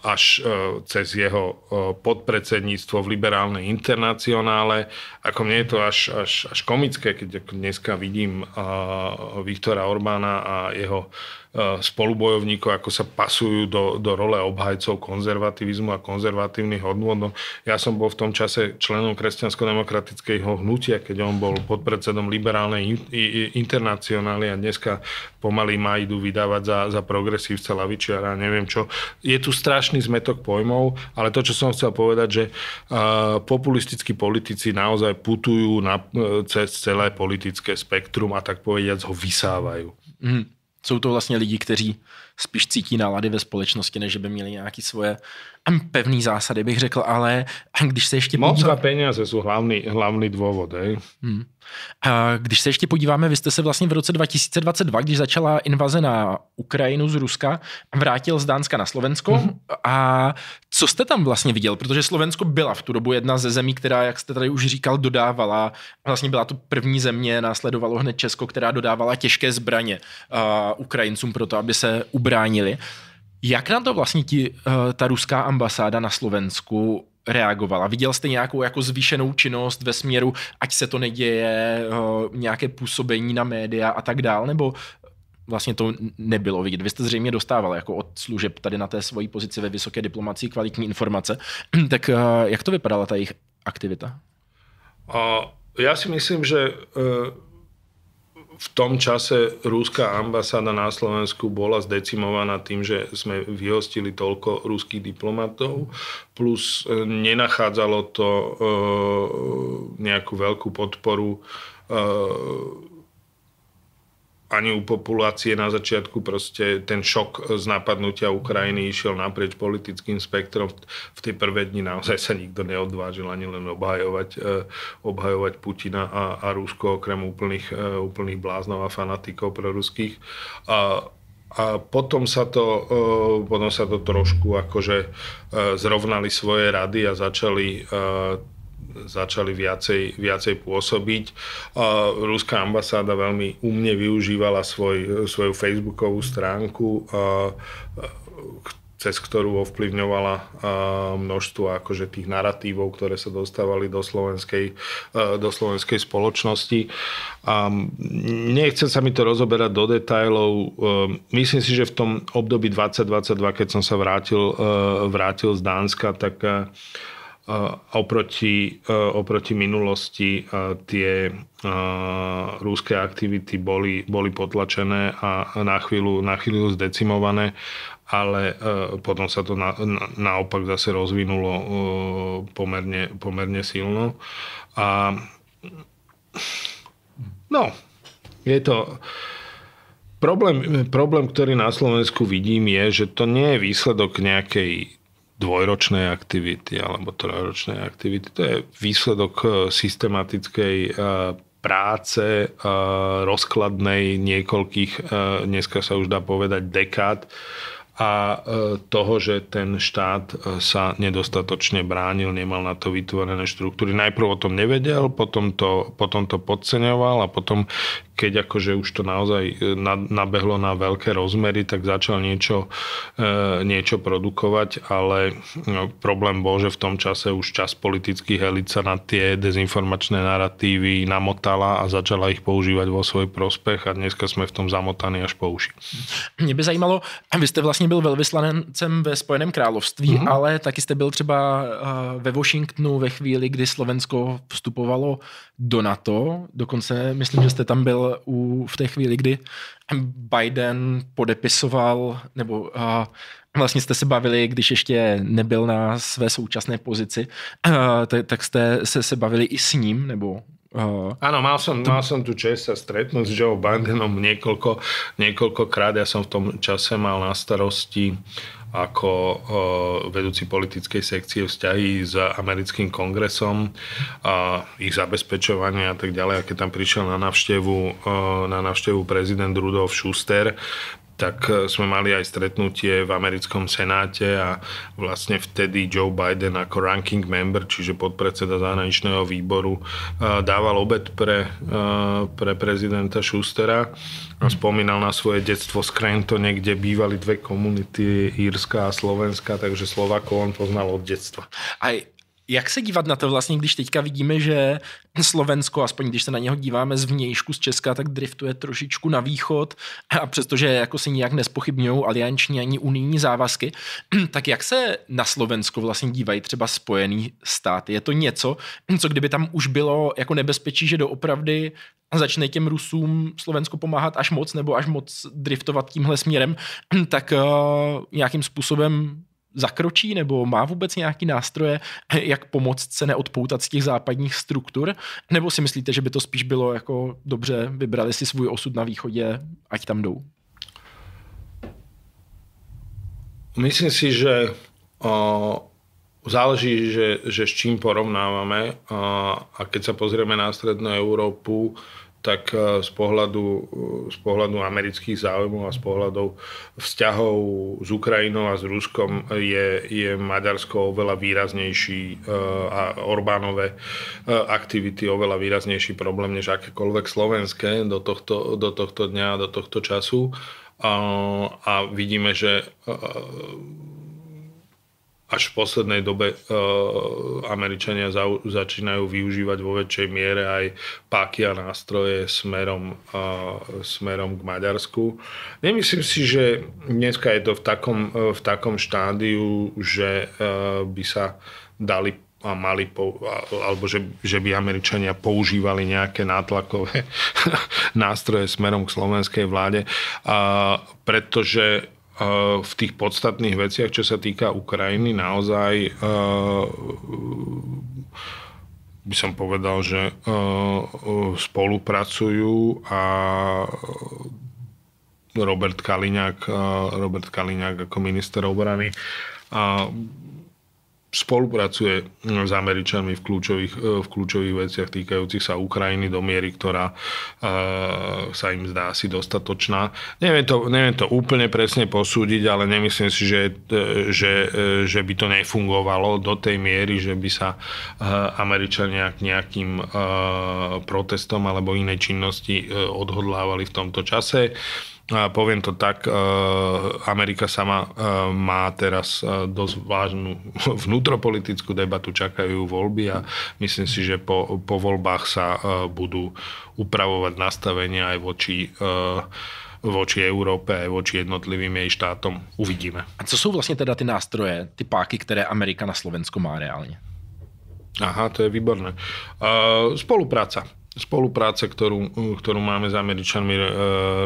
až cez jeho podpredsedníctvo v Liberálnej internacionále. Ako mne je to až komické, keď dneska vidím Viktora Orbána a jeho spolubojovníkov, ako sa pasujú do role obhajcov konzervativizmu a konzervatívnych hodnôt. Ja som bol v tom čase členom kresťansko-demokratického hnutia, keď on bol podpredsedom Liberálnej internacionály a dneska pomaly ma idú vydávať za progresívca, lavičiara, neviem čo. Je tu strašný zmetok pojmov, ale to, čo som chcel povedať, že populistickí politici naozaj putujú cez celé politické spektrum a tak povediac ho vysávajú. Jsou to vlastně lidi, kteří spíš cítí nálady ve společnosti, než by měli nějaké svoje pevný zásady, bych řekl, ale když se ještě podíváme... Moc a peniaze jsou hlavný důvod. A když se ještě podíváme, vy jste se vlastně v roce 2022, když začala invaze na Ukrajinu z Ruska, vrátil z Dánska na Slovensko. A co jste tam vlastně viděl? Protože Slovensko byla v tu dobu jedna ze zemí, která, jak jste tady už říkal, dodávala. Vlastně byla to první země, následovalo hned Česko, která dodávala těžké zbraně Ukrajincům pro to, aby se ubránili. Jak na to vlastně ta ruská ambasáda na Slovensku reagovala? Viděl jste nějakou jako zvýšenou činnost ve směru, ať se to neděje, nějaké působení na média a tak dál, nebo vlastně to nebylo vidět? Vy jste zřejmě dostával jako od služeb tady na té svojí pozici ve vysoké diplomacii kvalitní informace. Tak jak to vypadala ta jejich aktivita? Ja si myslím, že v tom čase rúska ambasáda na Slovensku bola zdecimovaná tým, že sme vyhostili toľko ruských diplomatov, plus nenachádzalo to nejakú veľkú podporu ani u populácie na začiatku. Proste ten šok z napadnutia Ukrajiny išiel naprieč politickým spektrom. V tej prvé dni naozaj sa nikto neodvážil ani len obhajovať Putina a Rusko, okrem úplných bláznov a fanatikov proruských. A potom sa to trošku akože zrovnali svoje rady a začali viacej pôsobiť. Ruská ambasáda veľmi umne využívala svoju facebookovú stránku, cez ktorú ovplyvňovala množstvo akože tých naratívov, ktoré sa dostávali do slovenskej spoločnosti. Nechcem sa mi to rozoberať do detailov. Myslím si, že v tom období 2022, keď som sa vrátil z Dánska, tak oproti minulosti tie ruské aktivity boli potlačené a na chvíľu zdecimované, ale potom sa to naopak zase rozvinulo pomerne silno. A je to problém, ktorý na Slovensku vidím, je, že to nie je výsledok nejakej dvojročnej aktivity alebo trojročnej aktivity. To je výsledok systematickej práce, rozkladnej niekoľkých, dneska sa už dá povedať dekád, a toho, že ten štát sa nedostatočne bránil, nemal na to vytvorené štruktúry. Najprv o tom nevedel, potom to podceňoval a potom, keď akože už to naozaj nabehlo na veľké rozmery, tak začal niečo produkovať, ale problém bol, že v tom čase už časť politických elít sa na tie dezinformačné naratívy namotala a začala ich používať vo svoj prospech a dneska sme v tom zamotaní až po uši. Mě by zajímalo, vy jste vlastně byl velvyslancem ve Spojeném království, ale taky jste byl třeba ve Washingtonu ve chvíli, kdy Slovensko vstupovalo do NATO. Dokonce myslím, že jste tam byl v té chvíli, kdy Biden podepisoval, nebo vlastně jste se bavili, když ještě nebyl na své současné pozici, tak jste se bavili i s ním, nebo... Áno, mal som tu čest sa stretnúť s Joe Bidenom niekoľkokrát. Ja som v tom čase mal na starosti ako vedúci politickej sekcie vzťahy s americkým kongresom, a ich zabezpečovanie a tak ďalej. A keď tam prišiel na návštevu prezident Rudolf Schuster, tak sme mali aj stretnutie v americkom senáte a vlastne vtedy Joe Biden ako ranking member, čiže podpredseda zahraničného výboru, dával obed pre prezidenta Schustera a spomínal na svoje detstvo z Scrantone, kde bývali dve komunity, írska a slovenská, takže Slovákov on poznal od detstva. Aj jak se dívat na to vlastně, když teďka vidíme, že Slovensko, aspoň když se na něho díváme zvnějšku z Česka, tak driftuje trošičku na východ a přestože jako se nijak nespochybňují alianční ani unijní závazky, tak jak se na Slovensko vlastně dívají třeba Spojený státy? Je to něco, co kdyby tam už bylo jako nebezpečí, že doopravdy začne těm Rusům Slovensko pomáhat až moc nebo až moc driftovat tímhle směrem, tak nějakým způsobem zakročí nebo má vůbec nějaký nástroje, jak pomoct se neodpoutat z těch západních struktur? Nebo si myslíte, že by to spíš bylo jako dobře, vybrali si svůj osud na východě, ať tam jdou? Myslím si, že záleží, že s čím porovnávame, a keď sa pozrieme na strednú Európu, tak z pohľadu amerických záujmov a z pohľadu vzťahov s Ukrajinou a s Ruskom je Maďarsko oveľa výraznejší a Orbánové aktivity oveľa výraznejší problém než akékoľvek slovenské do tohto dňa a do tohto času. A vidíme, že až v poslednej dobe Američania začínajú využívať vo väčšej miere aj páky a nástroje smerom k Maďarsku. Nemyslím si, že dneska je to v takom štádiu, že by sa dali mali, alebo že by Američania používali nejaké nátlakové nástroje smerom k slovenskej vláde, pretože v tých podstatných veciach, čo sa týka Ukrajiny, naozaj by som povedal, že spolupracujú a Robert Kaliňák ako minister obrany spolupracuje s Američanmi v kľúčových veciach týkajúcich sa Ukrajiny do miery, ktorá sa im zdá asi dostatočná. Neviem to úplne presne posúdiť, ale nemyslím si, že by to nefungovalo do tej miery, že by sa Američania k nejakým protestom alebo inej činnosti odhodlávali v tomto čase. Poviem to tak, Amerika sama má teraz dosť vážnu vnútropolitickú debatu, čakajú voľby a myslím si, že po voľbách sa budú upravovať nastavenia aj voči Európe, aj voči jednotlivým jej štátom. Uvidíme. A co jsou vlastně teda ty nástroje, ty páky, které Amerika na Slovensku má reálně? Aha, to je výborné. Spolupráca, ktorú máme s Američanmi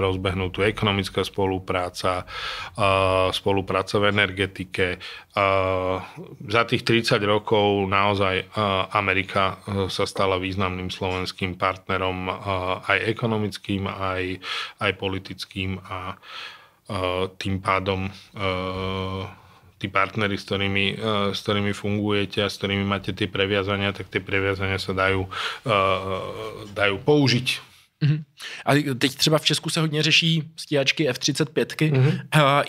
rozbehnutú, ekonomická spolupráca, spolupráca v energetike. Za tých 30 rokov naozaj Amerika sa stala významným slovenským partnerom aj ekonomickým, aj politickým a tým pádom tí partneri, s ktorými fungujete a s ktorými máte tie previazania, tak tie previazania sa dajú použiť. A teď třeba v Česku se hodně řeší stíhačky F-35.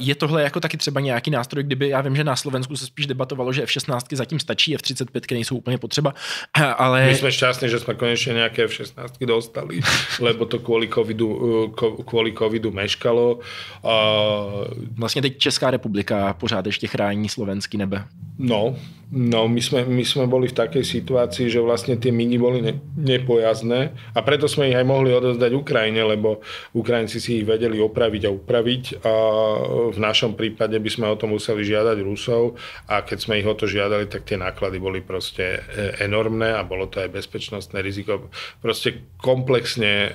Je tohle jako taky třeba nějaký nástroj, kdyby, já vím, že na Slovensku se spíš debatovalo, že F-16 zatím stačí, F-35 nejsou úplně potřeba, ale... My jsme šťastní, že jsme konečně nějaké F-16 dostali, lebo to kvůli covidu meškalo. Vlastně teď Česká republika pořád ještě chrání slovenský nebe. No, my sme boli v takej situácii, že vlastne tie miny boli nepojazdné a preto sme ich aj mohli odozdať Ukrajine, lebo Ukrajinci si ich vedeli opraviť a upraviť a v našom prípade by sme o to museli žiadať Rusov a keď sme ich o to žiadali, tak tie náklady boli proste enormné a bolo to aj bezpečnostné riziko. Proste komplexne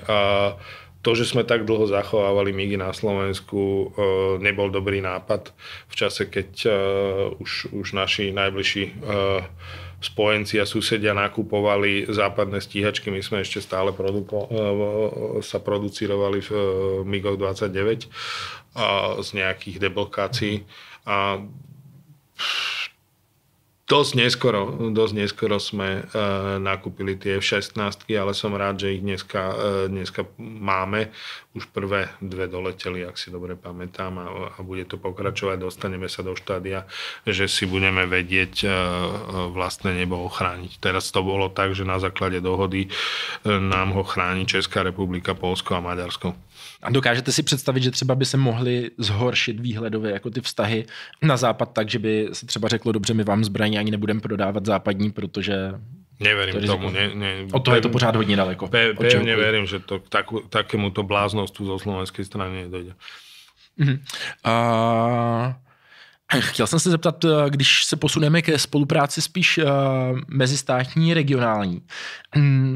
to, že sme tak dlho zachovávali migy na Slovensku, nebol dobrý nápad v čase, keď už naši najbližší spojenci a susedia nakupovali západné stíhačky. My sme ešte stále sa producírovali v MiGoch 29 z nejakých deblokácií. A dosť neskoro sme nakúpili tie F-16, ale som rád, že ich dneska máme. Už prvé dve doleteli, ak si dobre pamätám, a bude to pokračovať. Dostaneme sa do štádia, že si budeme vedieť vlastné nebo ochrániť. Teraz to bolo tak, že na základe dohody nám ho chráni Česká republika, Polsko a Maďarsko. A dokážete si představit, že třeba by se mohly zhoršit výhledově jako ty vztahy na západ tak, že by se třeba řeklo, dobře, my vám zbraně ani nebudeme prodávat západní, protože... Neverím tomu. Od toho je to pořád hodně daleko. Pevne verím, že to k takémuto bláznostu zo slovenskej strany nedojde. Chtěl jsem se zeptat, když se posuneme ke spolupráci spíš mezistátní, regionální.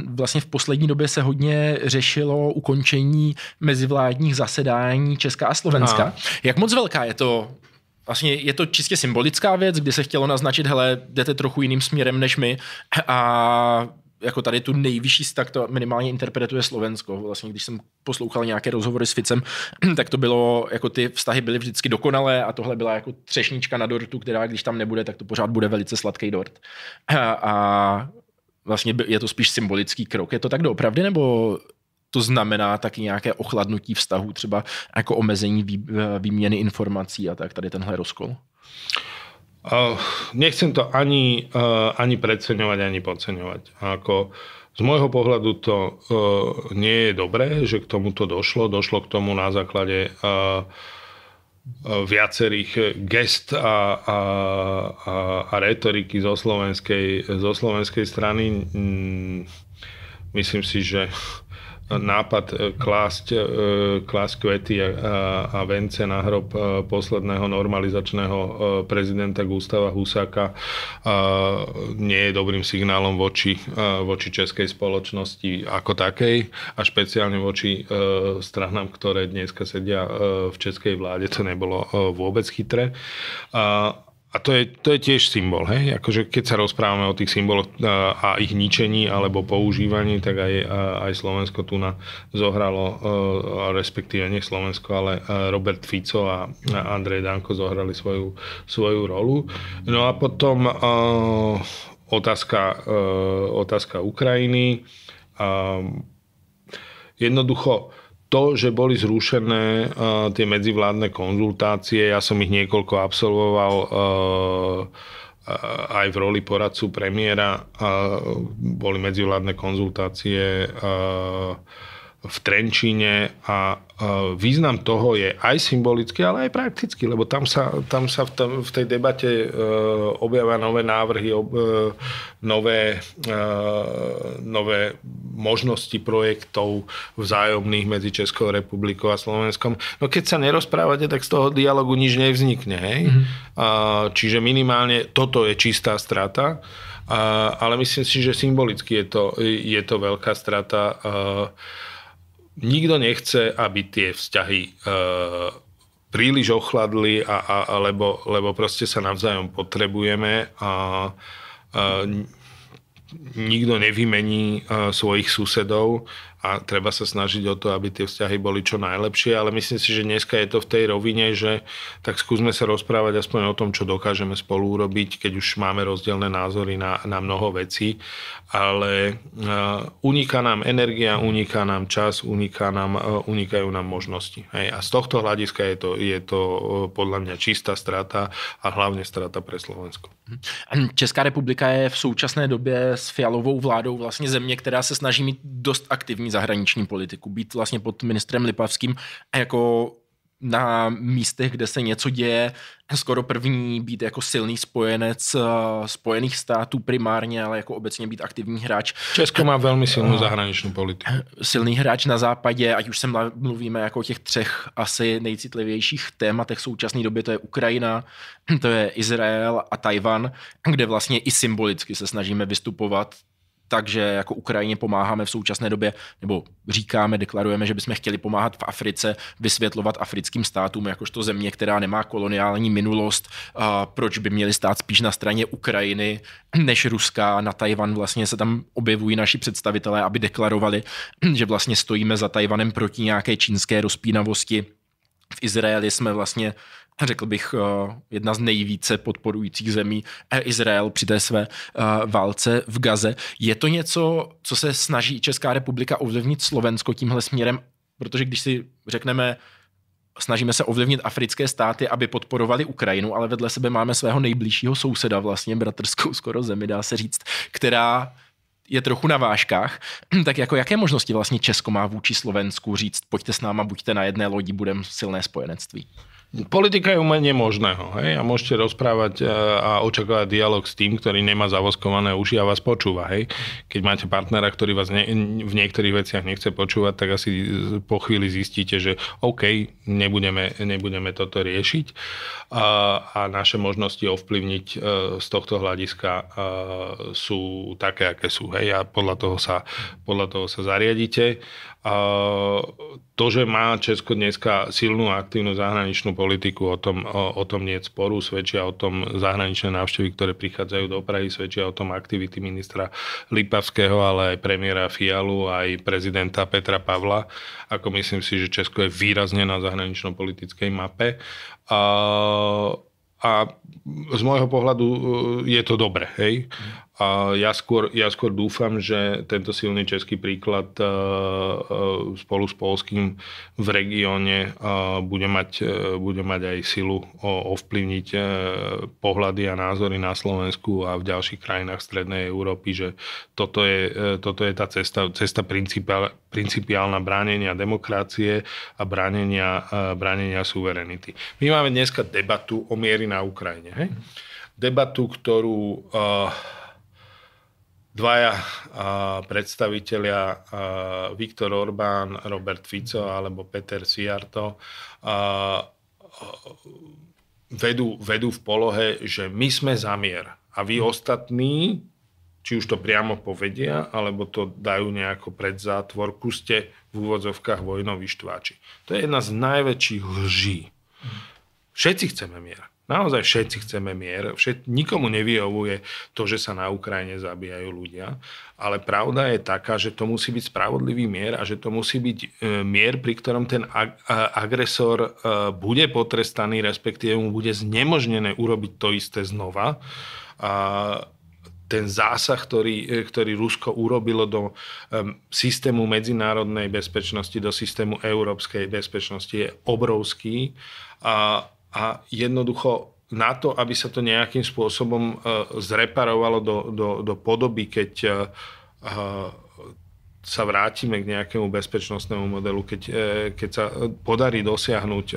Vlastně v poslední době se hodně řešilo ukončení mezivládních zasedání Česka a Slovenska. Jak moc velká je to? Vlastně je to čistě symbolická věc, kdy se chtělo naznačit, hele, jdete trochu jiným směrem než my a jako tady tu nejvyšší tak to minimálně interpretuje Slovensko. Vlastně když jsem poslouchal nějaké rozhovory s Ficem, tak to bylo, jako ty vztahy byly vždycky dokonalé a tohle byla jako třešnička na dortu, která když tam nebude, tak to pořád bude velice sladký dort. A vlastně je to spíš symbolický krok. Je to tak doopravdy, nebo to znamená taky nějaké ochladnutí vztahů, třeba jako omezení výměny informací a tak tady tenhle rozkol? Nechcem to ani preceňovať, ani podceňovať. Z môjho pohľadu to nie je dobré, že k tomuto došlo. Došlo k tomu na základe viacerých gest a retoriky zo slovenskej strany. Myslím si, že nápad klásť kvety a vence na hrob posledného normalizačného prezidenta Gustáva Husáka nie je dobrým signálom voči českej spoločnosti ako takej a špeciálne voči stranám, ktoré dneska sedia v českej vláde. To nebolo vôbec chytré. A to je tiež symbol, hej? Akože keď sa rozprávame o tých symboloch a ich ničení alebo používaní, tak aj Slovensko tu zohralo, respektíve nie Slovensko, ale Robert Fico a Andrej Danko zohrali svoju rolu. No a potom otázka Ukrajiny. Jednoducho to, že boli zrušené tie medzivládne konzultácie, ja som ich niekoľko absolvoval aj v roli poradcu premiéra, boli medzivládne konzultácie v Trenčíne a význam toho je aj symbolický, ale aj praktický, lebo tam sa v tej debate objavia nové návrhy, nové možnosti projektov vzájomných medzi Českou republikou a Slovenskom. No keď sa nerozprávate, tak z toho dialogu nič nevznikne. Hej? Čiže minimálne toto je čistá strata, ale myslím si, že symbolicky je to veľká strata. Nikto nechce, aby tie vzťahy príliš ochladli, lebo proste sa navzájom potrebujeme a nikto nevymení svojich susedov a treba sa snažiť o to, aby tie vzťahy boli čo najlepšie, ale myslím si, že dneska je to v tej rovine, že tak skúsme sa rozprávať aspoň o tom, čo dokážeme spolu urobiť, keď už máme rozdielne názory na mnoho vecí, ale uniká nám energia, uniká nám čas, unikajú nám možnosti. Hej? A z tohto hľadiska je to podľa mňa čistá strata a hlavne strata pre Slovensko. Česká republika je v současné době s Fialovou vládou vlastně země, která se snaží mít dost aktivní zahraniční politiku. Být vlastně pod ministrem Lipavským jako na místech, kde se něco děje, skoro první, být jako silný spojenec Spojených států primárně, ale jako obecně být aktivní hráč. Česko má velmi silnou zahraniční politiku. Silný hráč na západě, ať už se mluvíme jako o těch třech asi nejcitlivějších tématech v současné době, to je Ukrajina, to je Izrael a Tajvan, kde vlastně i symbolicky se snažíme vystupovat. Takže jako Ukrajině pomáháme v současné době, nebo říkáme, deklarujeme, že bychom chtěli pomáhat v Africe, vysvětlovat africkým státům, jakožto země, která nemá koloniální minulost, proč by měli stát spíš na straně Ukrajiny než Ruska. Na Tajvan vlastně se tam objevují naši představitelé, aby deklarovali, že vlastně stojíme za Tajvanem proti nějaké čínské rozpínavosti. V Izraeli jsme vlastně, řekl bych, jedna z nejvíce podporujících zemí Izrael při té své válce v Gaze. Je to něco, co se snaží Česká republika ovlivnit Slovensko tímhle směrem? Protože když si řekneme, snažíme se ovlivnit africké státy, aby podporovali Ukrajinu, ale vedle sebe máme svého nejbližšího souseda, vlastně bratrskou skoro zemi, dá se říct, která je trochu na vážkách, tak jako jaké možnosti vlastně Česko má vůči Slovensku říct, pojďte s náma, buďte na jedné lodi, budeme silné spojenectví? Politika je umenie možného. Hej? A môžete rozprávať a očakávať dialog s tým, ktorý nemá zavoskované uši a vás počúva. Hej? Keď máte partnera, ktorý vás v niektorých veciach nechce počúvať, tak asi po chvíli zistíte, že OK, nebudeme toto riešiť a naše možnosti ovplyvniť z tohto hľadiska sú také, aké sú. Hej? A podľa toho sa zariadite. To, že má Česko dneska silnú a aktívnu zahraničnú politiku, o tom nie je sporu, svedčia o tom zahraničné návštevy, ktoré prichádzajú do Prahy, svedčia o tom aktivity ministra Lipavského, ale aj premiéra Fialu, aj prezidenta Petra Pavla. Ako myslím si, že Česko je výrazne na zahranično-politickej mape. A z môjho pohľadu je to dobre, hej. A ja skôr dúfam, že tento silný český príklad spolu s Poľským v regióne bude mať aj silu ovplyvniť pohľady a názory na Slovensku a v ďalších krajinách Strednej Európy, že toto je tá cesta principiálna bránenia demokracie a bránenia suverenity. My máme dneska debatu o miery na Ukrajine. Hej? Debatu, ktorú dvaja predstavitelia, Viktor Orbán, Robert Fico alebo Peter Szijjártó, vedú v polohe, že my sme za mier. A vy ostatní, či už to priamo povedia, alebo to dajú nejako pred zátvorku, ste v úvodzovkách vojnoví štváči. To je jedna z najväčších lží. Všetci chceme mier. Naozaj všetci chceme mier. Nikomu nevyhovuje to, že sa na Ukrajine zabíjajú ľudia. Ale pravda je taká, že to musí byť spravodlivý mier a že to musí byť mier, pri ktorom ten agresor bude potrestaný, respektíve mu bude znemožnené urobiť to isté znova. Ten zásah, ktorý Rusko urobilo do systému medzinárodnej bezpečnosti, do systému európskej bezpečnosti, je obrovský. A jednoducho na to, aby sa to nejakým spôsobom zreparovalo do podoby, keď sa vrátime k nejakému bezpečnostnému modelu, keď sa podarí dosiahnuť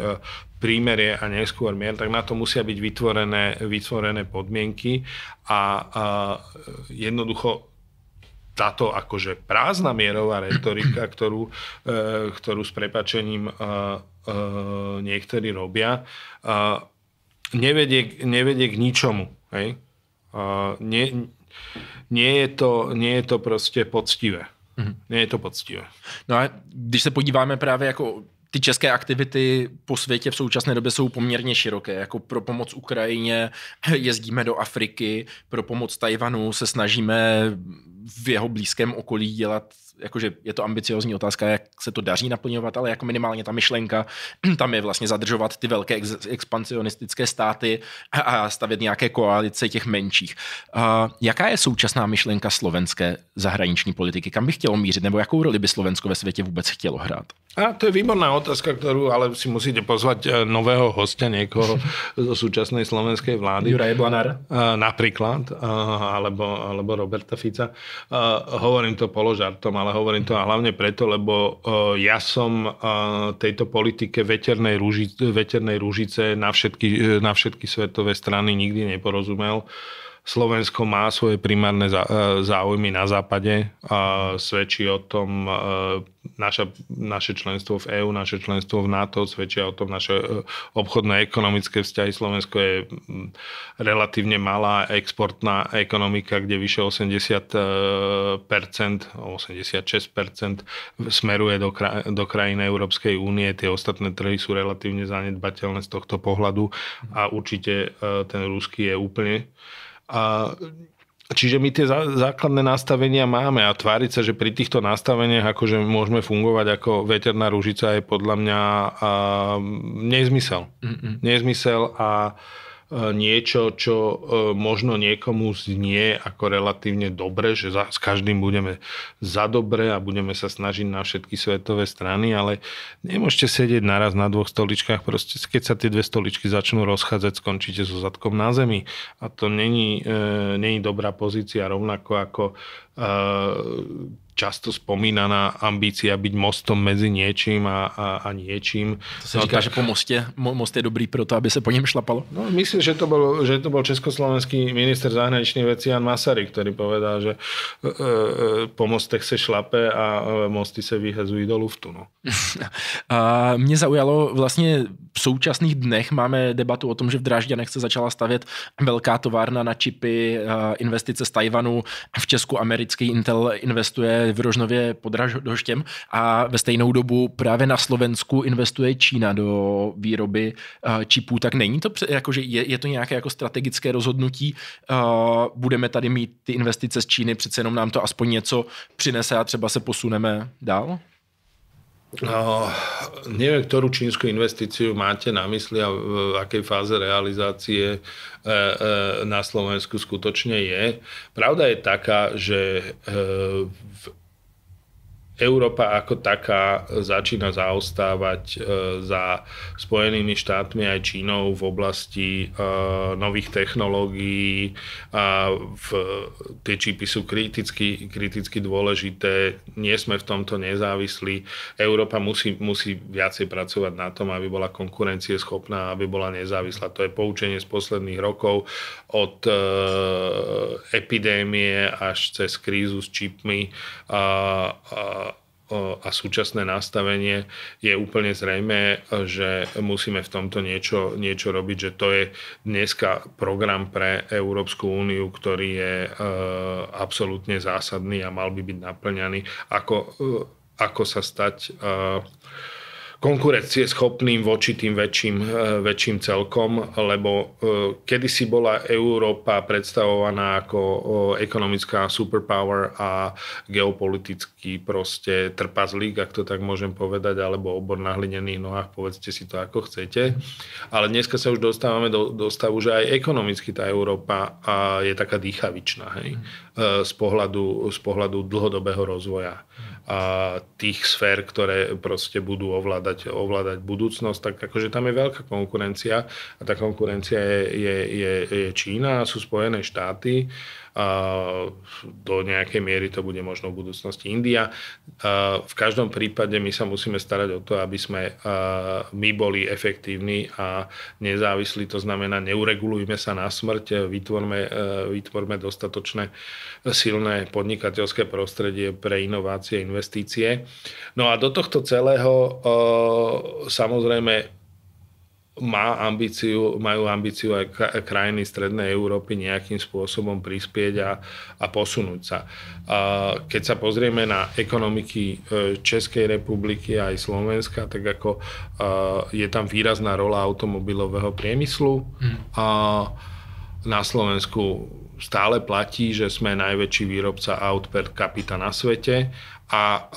prímerie a neskôr mier, tak na to musia byť vytvorené podmienky a jednoducho táto akože prázdna mierová retorika, ktorú s prepáčením niektorí robia, nevedie k ničomu. Hej? Nie je to proste poctivé. Nie je to poctivé. No a když se podíváme právě jako ty české aktivity po světě v současné době jsou poměrně široké. Jako pro pomoc Ukrajině jezdíme do Afriky, pro pomoc Tajvanu se snažíme v jeho blízkém okolí dělat, jakože je to ambiciózní otázka, jak se to daří naplňovat, ale jako minimálně ta myšlenka tam je vlastně zadržovat ty velké expansionistické státy a stavět nějaké koalice těch menších. Jaká je současná myšlenka slovenské zahraniční politiky? Kam by chtělo mířit? Nebo jakou roli by Slovensko ve světě vůbec chtělo hrát? A to je výborná otázka, ktorú ale si musíte pozvať nového hostia, niekoho zo súčasnej slovenskej vlády. Juraje Blanára? Napríklad, alebo Roberta Fica. Hovorím to položartom, ale hovorím to a hlavne preto, lebo ja som tejto politike veternej rúžice na všetky svetové strany nikdy neporozumel. Slovensko má svoje primárne záujmy na západe a svedčí o tom naše členstvo v EÚ, naše členstvo v NATO, svedčia o tom naše obchodné ekonomické vzťahy. Slovensko je relatívne malá exportná ekonomika, kde vyše 80%, 86% smeruje do krajín Európskej únie. Tie ostatné trhy sú relatívne zanedbateľné z tohto pohľadu a určite ten ruský je úplne. Čiže my tie základné nastavenia máme a tváriť sa, že pri týchto nastaveniach akože môžeme fungovať ako veterná ružica je podľa mňa nezmysel. Nezmysel a niečo, čo možno niekomu znie ako relatívne dobre, že s každým budeme za dobre a budeme sa snažiť na všetky svetové strany, ale nemôžete sedieť naraz na dvoch stoličkách, proste keď sa tie dve stoličky začnú rozchádzať, skončíte so zadkom na zemi a to není dobrá pozícia, rovnako ako často spomínaná ambícia byť mostom medzi niečím a niečím. To sa říká, že po most je dobrý pro to, aby sa po ňom šlapalo? No, myslím, že to bol československý minister zahraničných vecí Jan Masaryk, ktorý povedal, že po mostech se šlape a mosty se vyhazují do luftu. No. Mě zaujalo vlastně v současných dnech máme debatu o tom, že v Drážďanech se začala stavět velká továrna na čipy, investice z Tajvanu. V Česku americký Intel investuje v Rožnově pod Radhoštěm a ve stejnou dobu právě na Slovensku investuje Čína do výroby čipů. Tak není to, jakože je to nějaké jako strategické rozhodnutí? Budeme tady mít ty investice z Číny, přece jenom nám to aspoň něco přinese a třeba se posuneme dál? Neviem, ktorú čínsku investíciu máte na mysli a v akej fáze realizácie na Slovensku skutočne je. Pravda je taká, že Európa ako taká začína zaostávať za Spojenými štátmi aj Čínou v oblasti nových technológií. Tie čipy sú kriticky dôležité. Nie sme v tomto nezávislí. Európa musí viacej pracovať na tom, aby bola konkurencieschopná, aby bola nezávislá. To je poučenie z posledných rokov od epidémie až cez krízu s čipmi a súčasné nastavenie, je úplne zrejmé, že musíme v tomto niečo robiť, že to je dneska program pre Európsku úniu, ktorý je absolútne zásadný a mal by byť naplňaný, ako sa stať konkurencieschopným voči tým väčším celkom, lebo kedysi bola Európa predstavovaná ako ekonomická superpower a geopolitický proste trpazlík, ak to tak môžem povedať, alebo obor na hlinených nohách, povedzte si to ako chcete. Ale dneska sa už dostávame do stavu, že aj ekonomicky tá Európa je taká dýchavičná, hej? Z pohľadu dlhodobého rozvoja a tých sfér, ktoré proste budú ovládať budúcnosť, tak akože tam je veľká konkurencia a tá konkurencia je Čína, sú Spojené štáty, do nejakej miery to bude možno v budúcnosti India. V každom prípade my sa musíme starať o to, aby sme my boli efektívni a nezávislí, to znamená neuregulujme sa na smrť, vytvorme dostatočné silné podnikateľské prostredie pre inovácie, investície. No a do tohto celého samozrejme majú ambíciu aj krajiny Strednej Európy nejakým spôsobom prispieť a posunúť sa. Keď sa pozrieme na ekonomiky Českej republiky a aj Slovenska, tak ako je tam výrazná rola automobilového priemyslu. Na Slovensku stále platí, že sme najväčší výrobca aut per capita na svete a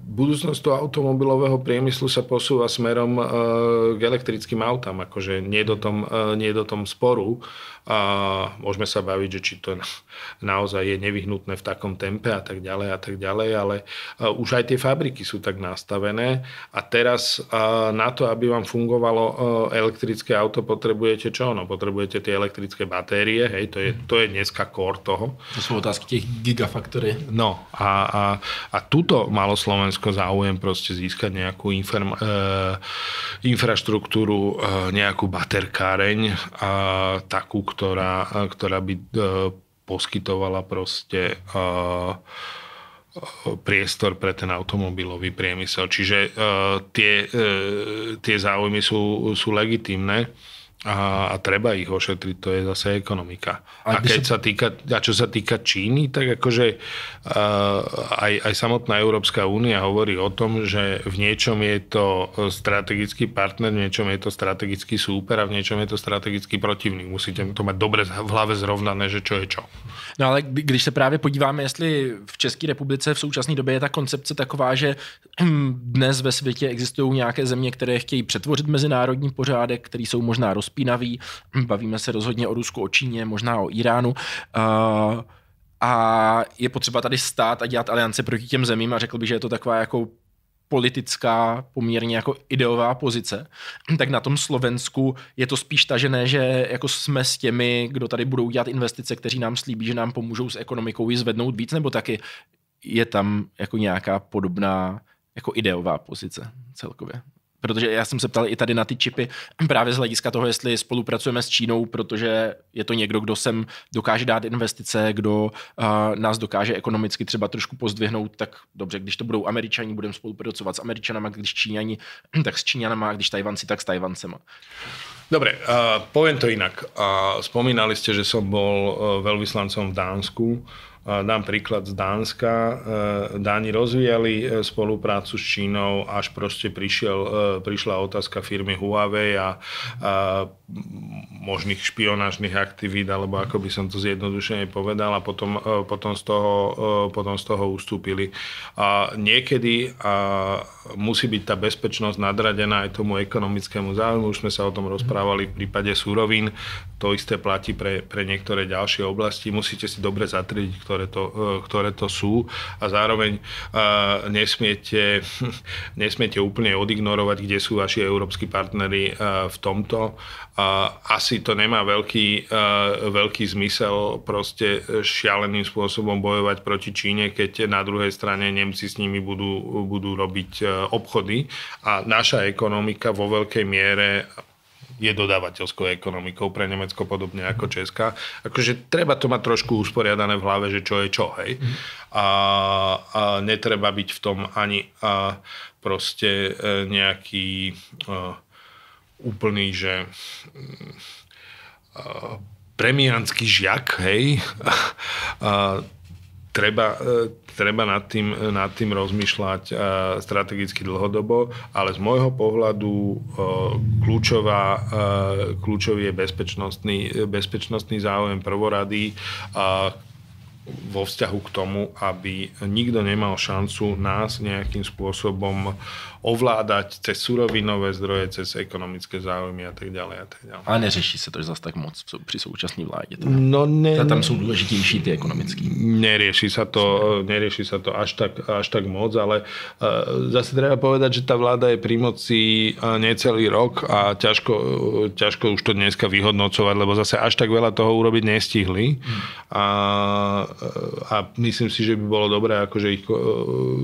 budúcnosť toho automobilového priemyslu sa posúva smerom k elektrickým autám, akože nie do tom sporu. Môžeme sa baviť, že či to naozaj je nevyhnutné v takom tempe a tak ďalej, ale už aj tie fabriky sú tak nastavené a teraz na to, aby vám fungovalo elektrické auto, potrebujete čo? No, potrebujete tie elektrické batérie, hej, to je dneska core toho. To sú otázky těch gigafactory. No a tuto malo Slovensko záujem proste získať nejakú infraštruktúru, nejakú baterkáreň, takú, ktorá by poskytovala proste priestor pre ten automobilový priemysel. Čiže tie záujmy sú legitímne a treba ich ošetriť, to je zase ekonomika. Čo sa týka Číny, tak akože aj samotná Európska únia hovorí o tom, že v niečom je to strategický partner, v niečom je to strategický súper a v niečom je to strategický protivník. Musíte to mať dobre v hlave zrovnané, že čo je čo. No ale když se právě podíváme, jestli v České republice v současné době je ta koncepce taková, že dnes ve světě existují nějaké země, které chtějí přetvořit mezinárodní pořádek, který jsou možná rozpínaví. Bavíme se rozhodně o Rusku, o Číně, možná o Iránu. A je potřeba tady stát a dělat aliance proti těm zemím a řekl bych, že je to taková jako politická, poměrně jako ideová pozice, tak na tom Slovensku je to spíš tažené, že jako jsme s těmi, kdo tady budou dělat investice, kteří nám slíbí, že nám pomůžou s ekonomikou ji zvednout víc, nebo taky je tam jako nějaká podobná jako ideová pozice celkově. Protože já jsem se ptal i tady na ty čipy právě z hlediska toho, jestli spolupracujeme s Čínou, protože je to někdo, kdo sem dokáže dát investice, kdo nás dokáže ekonomicky třeba trošku pozdvihnout, tak dobře, když to budou Američani, budeme spolupracovat s Američanama, když Číňani, tak s Číňanama, když Tajvanci, tak s Tajvancema. Dobre, poviem to inak. Spomínali ste, že som bol veľvyslancom v Dánsku. Dám príklad z Dánska. Dáni rozvíjali spoluprácu s Čínou, až proste prišla otázka firmy Huawei a možných špionážnych aktivít, alebo ako by som to zjednodušene povedal, a potom z toho ustúpili. Niekedy musí byť tá bezpečnosť nadradená aj tomu ekonomickému záujmu. Už sme sa o tom rozprávali v prípade surovín. To isté platí pre niektoré ďalšie oblasti. Musíte si dobre zatriediť, ktoré to sú a zároveň nesmiete úplne odignorovať, kde sú vaši európski partneri v tomto. Asi to nemá veľký zmysel proste šialeným spôsobom bojovať proti Číne, keď na druhej strane Nemci s nimi budú robiť obchody a naša ekonomika vo veľkej miere, je dodávateľskou ekonomikou pre Nemecko podobne ako Česká. Akože treba to mať trošku usporiadané v hlave, že čo je čo, hej. A netreba byť v tom ani proste nejaký úplný, že premiánsky žiak, hej. Treba nad tým rozmýšľať strategicky dlhodobo, ale z môjho pohľadu kľúčový je bezpečnostný záujem prvorady vo vzťahu k tomu, aby nikto nemal šancu nás nejakým spôsobom ovládať cez surovinové zdroje, cez ekonomické záujmy a tak ďalej a tak ďalej. Ale neřeší se to zase tak moc při současné vládě. No tam jsou důležitější ty ekonomický. Nerieši sa to až tak moc, ale zase treba povedať, že tá vláda je pri moci necelý rok a ťažko už to dneska vyhodnocovať, lebo zase až tak veľa toho urobiť nestihli. A myslím si, že by bolo dobré akože ich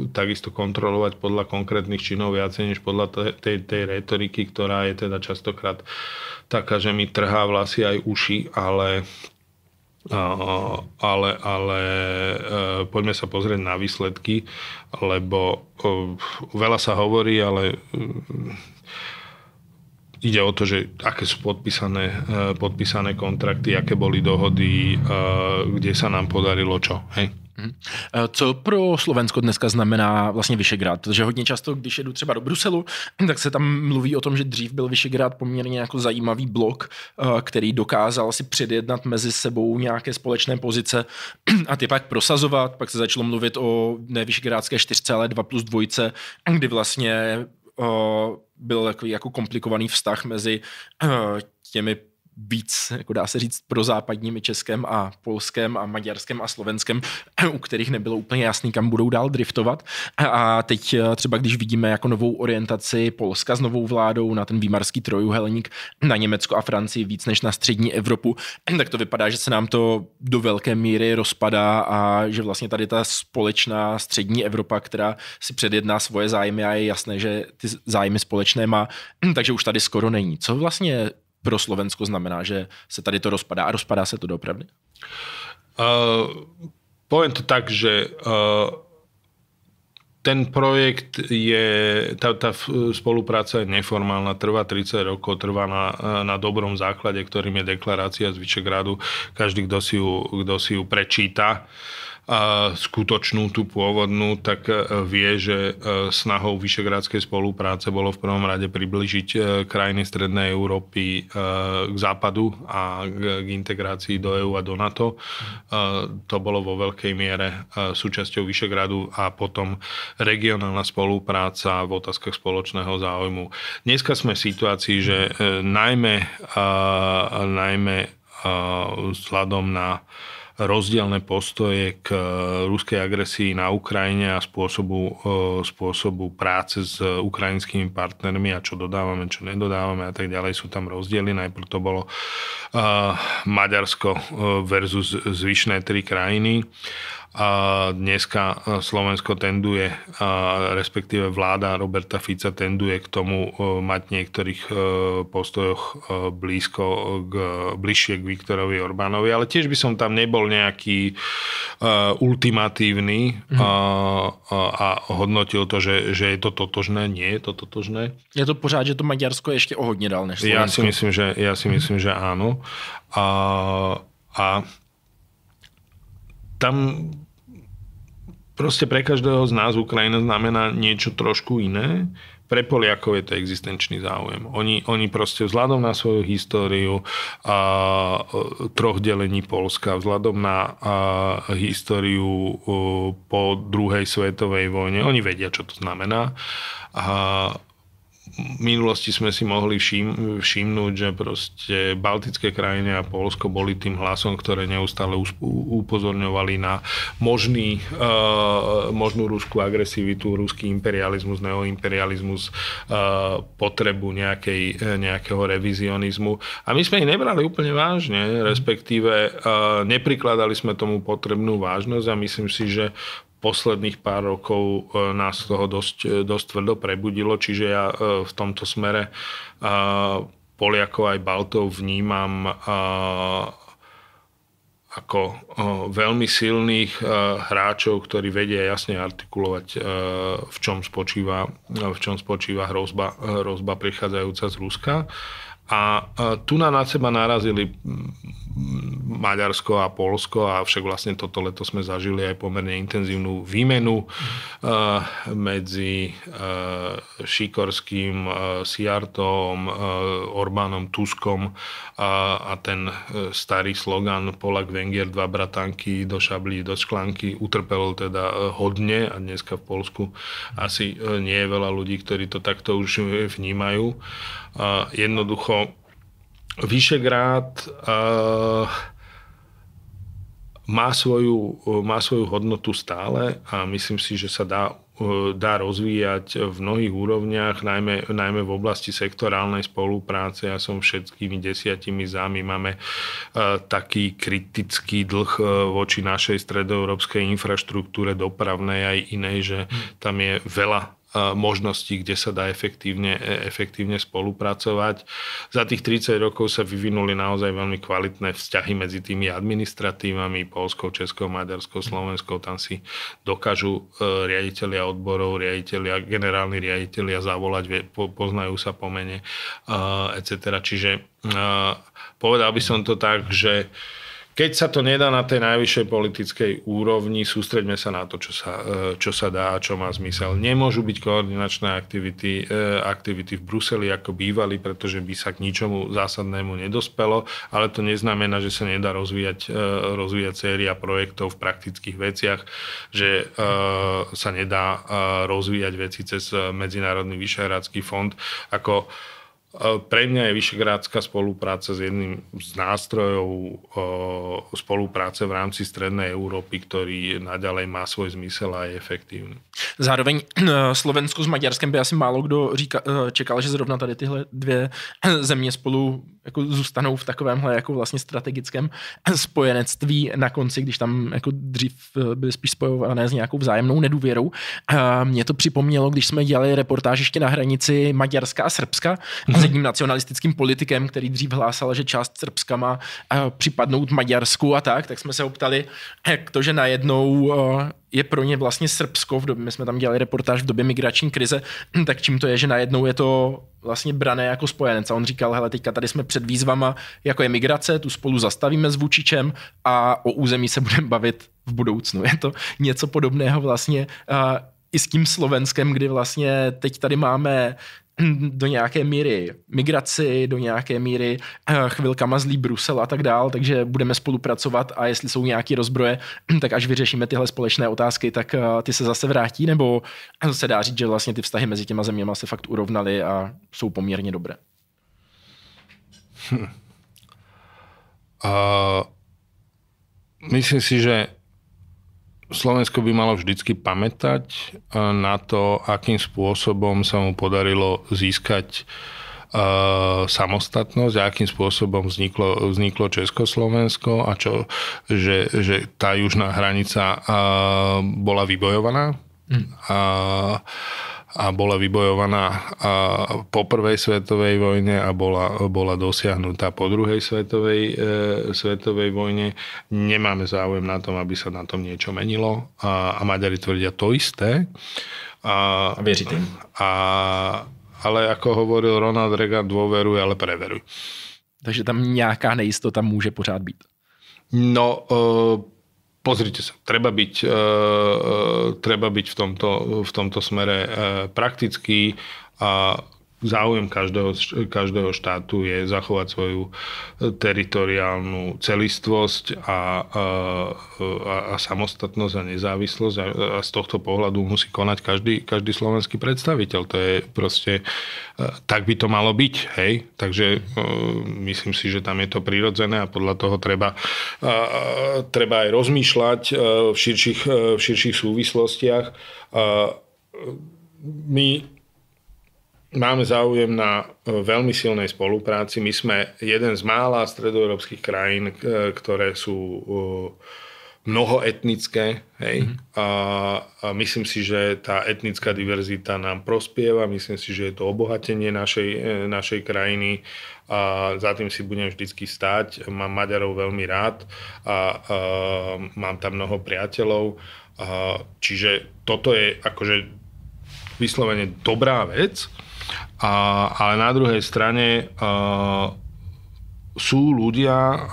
takisto kontrolovať podľa konkrétnych činov viacej než podľa tej retoriky, ktorá je teda častokrát taká, že mi trhá vlasy aj uši, ale poďme sa pozrieť na výsledky, lebo veľa sa hovorí, ale ide o to, že aké sú podpísané kontrakty, aké boli dohody, kde sa nám podarilo čo. Hej? Co pro Slovensko dneska znamená vlastně Vyšegrad? Protože hodně často, když jedu třeba do Bruselu, tak se tam mluví o tom, že dřív byl Vyšegrad poměrně jako zajímavý blok, který dokázal si předjednat mezi sebou nějaké společné pozice a ty pak prosazovat. Pak se začalo mluvit o ne Vyšegrádské 4, ale 2+2, kdy vlastně byl jako komplikovaný vztah mezi těmi víc, jako dá se říct, prozápadními Českem a Polskem a Maďarskem a Slovenskem, u kterých nebylo úplně jasný, kam budou dál driftovat. A teď třeba, když vidíme jako novou orientaci Polska s novou vládou na ten výmarský trojúhelník, na Německo a Francii víc než na střední Evropu, tak to vypadá, že se nám to do velké míry rozpadá a že vlastně tady ta společná střední Evropa, která si předjedná svoje zájmy a je jasné, že ty zájmy společné má, takže už tady skoro není. Co vlastně pro Slovensko znamená, že se tady to rozpadá a rozpadá se to doopravdy? Poviem to tak, že ten projekt tá spolupráca je neformálna, trvá 30 rokov, trvá na dobrom základe, ktorým je deklarácia z Vyšegradu. Každý, kto si ju prečíta, skutočnú, tú pôvodnú, tak vie, že snahou vyšegrádskej spolupráce bolo v prvom rade približiť krajiny Strednej Európy k západu a k integrácii do EÚ a do NATO. To bolo vo veľkej miere súčasťou Vyšegradu a potom regionálna spolupráca v otázkach spoločného záujmu. Dneska sme v situácii, že najmä vzhľadom na rozdielne postoje k ruskej agresii na Ukrajine a spôsobu práce s ukrajinskými partnermi a čo dodávame, čo nedodávame a tak ďalej, sú tam rozdiely. Najprv to bolo Maďarsko versus zvyšné 3 krajiny. A dneska Slovensko tenduje, respektíve vláda Roberta Fica tenduje k tomu mať niektorých postojoch bližšie k Viktorovi Orbánovi, ale tiež by som tam nebol nejaký ultimatívny a hodnotil to, že je to totožné. Nie je to totožné. Je to pořád, že to Maďarsko je ešte o hodne dál než Slovensko. Ja si myslím, že áno. A tam proste pre každého z nás Ukrajina znamená niečo trošku iné. Pre Poliakov je to existenčný záujem. Oni proste vzhľadom na svoju históriu troch delení Polska, vzhľadom na históriu po druhej svetovej vojne, oni vedia, čo to znamená. V minulosti sme si mohli všimnúť, že proste baltické krajiny a Poľsko boli tým hlasom, ktoré neustále upozorňovali na možnú ruskú agresivitu, ruský imperializmus, neoimperializmus, potrebu nejakého revizionizmu. A my sme ich nebrali úplne vážne, respektíve neprikladali sme tomu potrebnú vážnosť a myslím si, že posledných pár rokov nás toho dosť tvrdo prebudilo, čiže ja v tomto smere Poliakov aj Baltov vnímam ako veľmi silných hráčov, ktorí vedia jasne artikulovať, v čom spočíva hrozba prichádzajúca z Ruska. A tu na seba narazili Maďarsko a Poľsko, a však vlastne toto leto sme zažili aj pomerne intenzívnu výmenu medzi Šikorským, Siartom, Orbánom, Tuskom a ten starý slogan Polak, Wenger, dva bratanky do šablí, do šklanky utrpelo teda hodne, a dneska v Poľsku asi nie je veľa ľudí, ktorí to takto už vnímajú. Jednoducho Vyšegrád má svoju hodnotu stále a myslím si, že sa dá rozvíjať v mnohých úrovniach, najmä v oblasti sektorálnej spolupráce. Ja som všetkými 10 za. My máme taký kritický dlh voči našej stredoeurópskej infraštruktúre dopravnej aj inej, že tam je veľa možností, kde sa dá efektívne spolupracovať. Za tých 30 rokov sa vyvinuli naozaj veľmi kvalitné vzťahy medzi tými administratívami, Poľskou, Českou, Maďarskou, Slovenskou. Tam si dokážu riaditelia odborov, generálni riaditelia zavolať, poznajú sa po mene, etc. Čiže povedal by som to tak, že keď sa to nedá na tej najvyššej politickej úrovni, sústreďme sa na to, čo sa dá a čo má zmysel. Nemôžu byť koordinačné aktivity v Bruseli, ako bývali, pretože by sa k ničomu zásadnému nedospelo, ale to neznamená, že sa nedá rozvíjať séria projektov v praktických veciach, že sa nedá rozvíjať veci cez Medzinárodný vyšehradský fond. Ako pre mňa je vyšegrádska spolupráca s jedným z nástrojov spolupráce v rámci Strednej Európy, ktorý naďalej má svoj zmysel a je efektívny. Zároveň Slovensko s Maďarskem by asi málo kdo čekal, že zrovna tady tyhle dvě země spolu jako zůstanou v takovémhle jako vlastně strategickém spojenectví na konci, když tam jako dřív byly spíš spojované s nějakou vzájemnou nedůvěrou. Mě to připomnělo, když jsme dělali reportáž ještě na hranici Maďarska a Srbska s jedním nacionalistickým politikem, který dřív hlásal, že část Srbska má připadnout Maďarsku a tak jsme se optali, jak to, že najednou je pro ně vlastně Srbsko, my jsme tam dělali reportáž v době migrační krize, tak čím to je, že najednou je to vlastně brané jako spojenec. A on říkal, hele, teďka tady jsme před výzvama, jako je migrace, tu spolu zastavíme s Vučičem a o území se budeme bavit v budoucnu. Je to něco podobného vlastně i s tím Slovenskem, kdy vlastně teď tady máme do nějaké míry migraci, do nějaké míry chvilkama zlý Brusel a tak dál, takže budeme spolupracovat a jestli jsou nějaké rozbroje, tak až vyřešíme tyhle společné otázky, tak ty se zase vrátí, nebo se dá říct, že vlastně ty vztahy mezi těma zeměma se fakt urovnaly a jsou poměrně dobré? Myslím si, že Slovensko by malo vždycky pamätať na to, akým spôsobom sa mu podarilo získať samostatnosť a akým spôsobom vzniklo Československo a že tá južná hranica bola vybojovaná. A bola vybojovaná po prvej svetovej vojne a bola dosiahnutá po druhej svetovej vojne. Nemáme záujem na tom, aby sa na tom niečo menilo a Maďari tvrdia to isté. A věříte? Ale ako hovoril Ronald Reagan, dôveruj, ale preveruj. Takže tam nejaká nejistota môže pořád byť. No, pozrite sa, treba byť v tomto smere praktický a záujem každého štátu je zachovať svoju teritoriálnu celistvosť a samostatnosť a nezávislosť a z tohto pohľadu musí konať každý slovenský predstaviteľ. To je proste, tak by to malo byť, hej? Takže myslím si, že tam je to prirodzené a podľa toho treba aj rozmýšľať v širších súvislostiach. My máme záujem na veľmi silnej spolupráci. My sme jeden z mála stredoeurópskych krajín, ktoré sú mnohoetnické, hej. A myslím si, že tá etnická diverzita nám prospieva, myslím si, že je to obohatenie našej krajiny a za tým si budem vždycky stáť. Mám Maďarov veľmi rád a mám tam mnoho priateľov, čiže toto je akože vyslovene dobrá vec, ale na druhej strane sú ľudia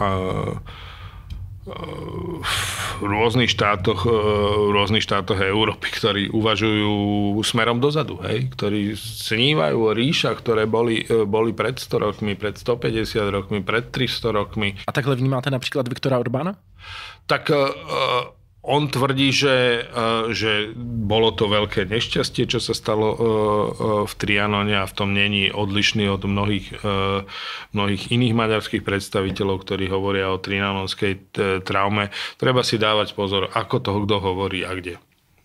v rôznych štátoch Európy, ktorí uvažujú smerom dozadu, hej? Ktorí snívajú o ríšach, ktoré boli pred 100 rokmi, pred 150 rokmi, pred 300 rokmi. A takhle vnímáte napríklad Viktora Orbána? Tak on tvrdí, že bolo to veľké nešťastie, čo sa stalo v Trianone a v tom není odlišný od mnohých iných maďarských predstaviteľov, ktorí hovoria o trianonskej traume. Treba si dávať pozor, ako toho kto hovorí a kde.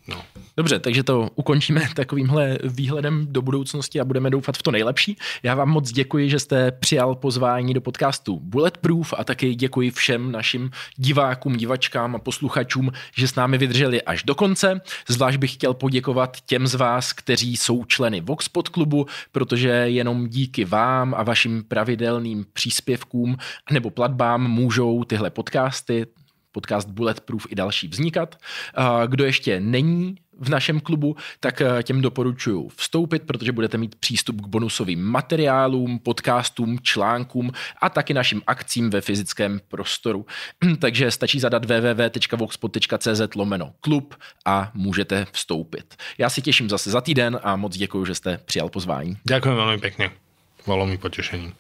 No. Dobře, takže to ukončíme takovýmhle výhledem do budoucnosti a budeme doufat v to nejlepší. Já vám moc děkuji, že jste přijal pozvání do podcastu Bulletproof a taky děkuji všem našim divákům, divačkám a posluchačům, že s námi vydrželi až do konce. Zvlášť bych chtěl poděkovat těm z vás, kteří jsou členy Voxpod klubu, protože jenom díky vám a vašim pravidelným příspěvkům nebo platbám můžou tyhle podcasty, podcast Bulletproof i další vznikat. Kdo ještě není v našem klubu, tak těm doporučuji vstoupit, protože budete mít přístup k bonusovým materiálům, podcastům, článkům a taky našim akcím ve fyzickém prostoru. Takže stačí zadat www.voxpod.cz/klub a můžete vstoupit. Já si těším zase za týden a moc děkuji, že jste přijal pozvání. Ďakujem veľmi pekne. Bolo mi potešením.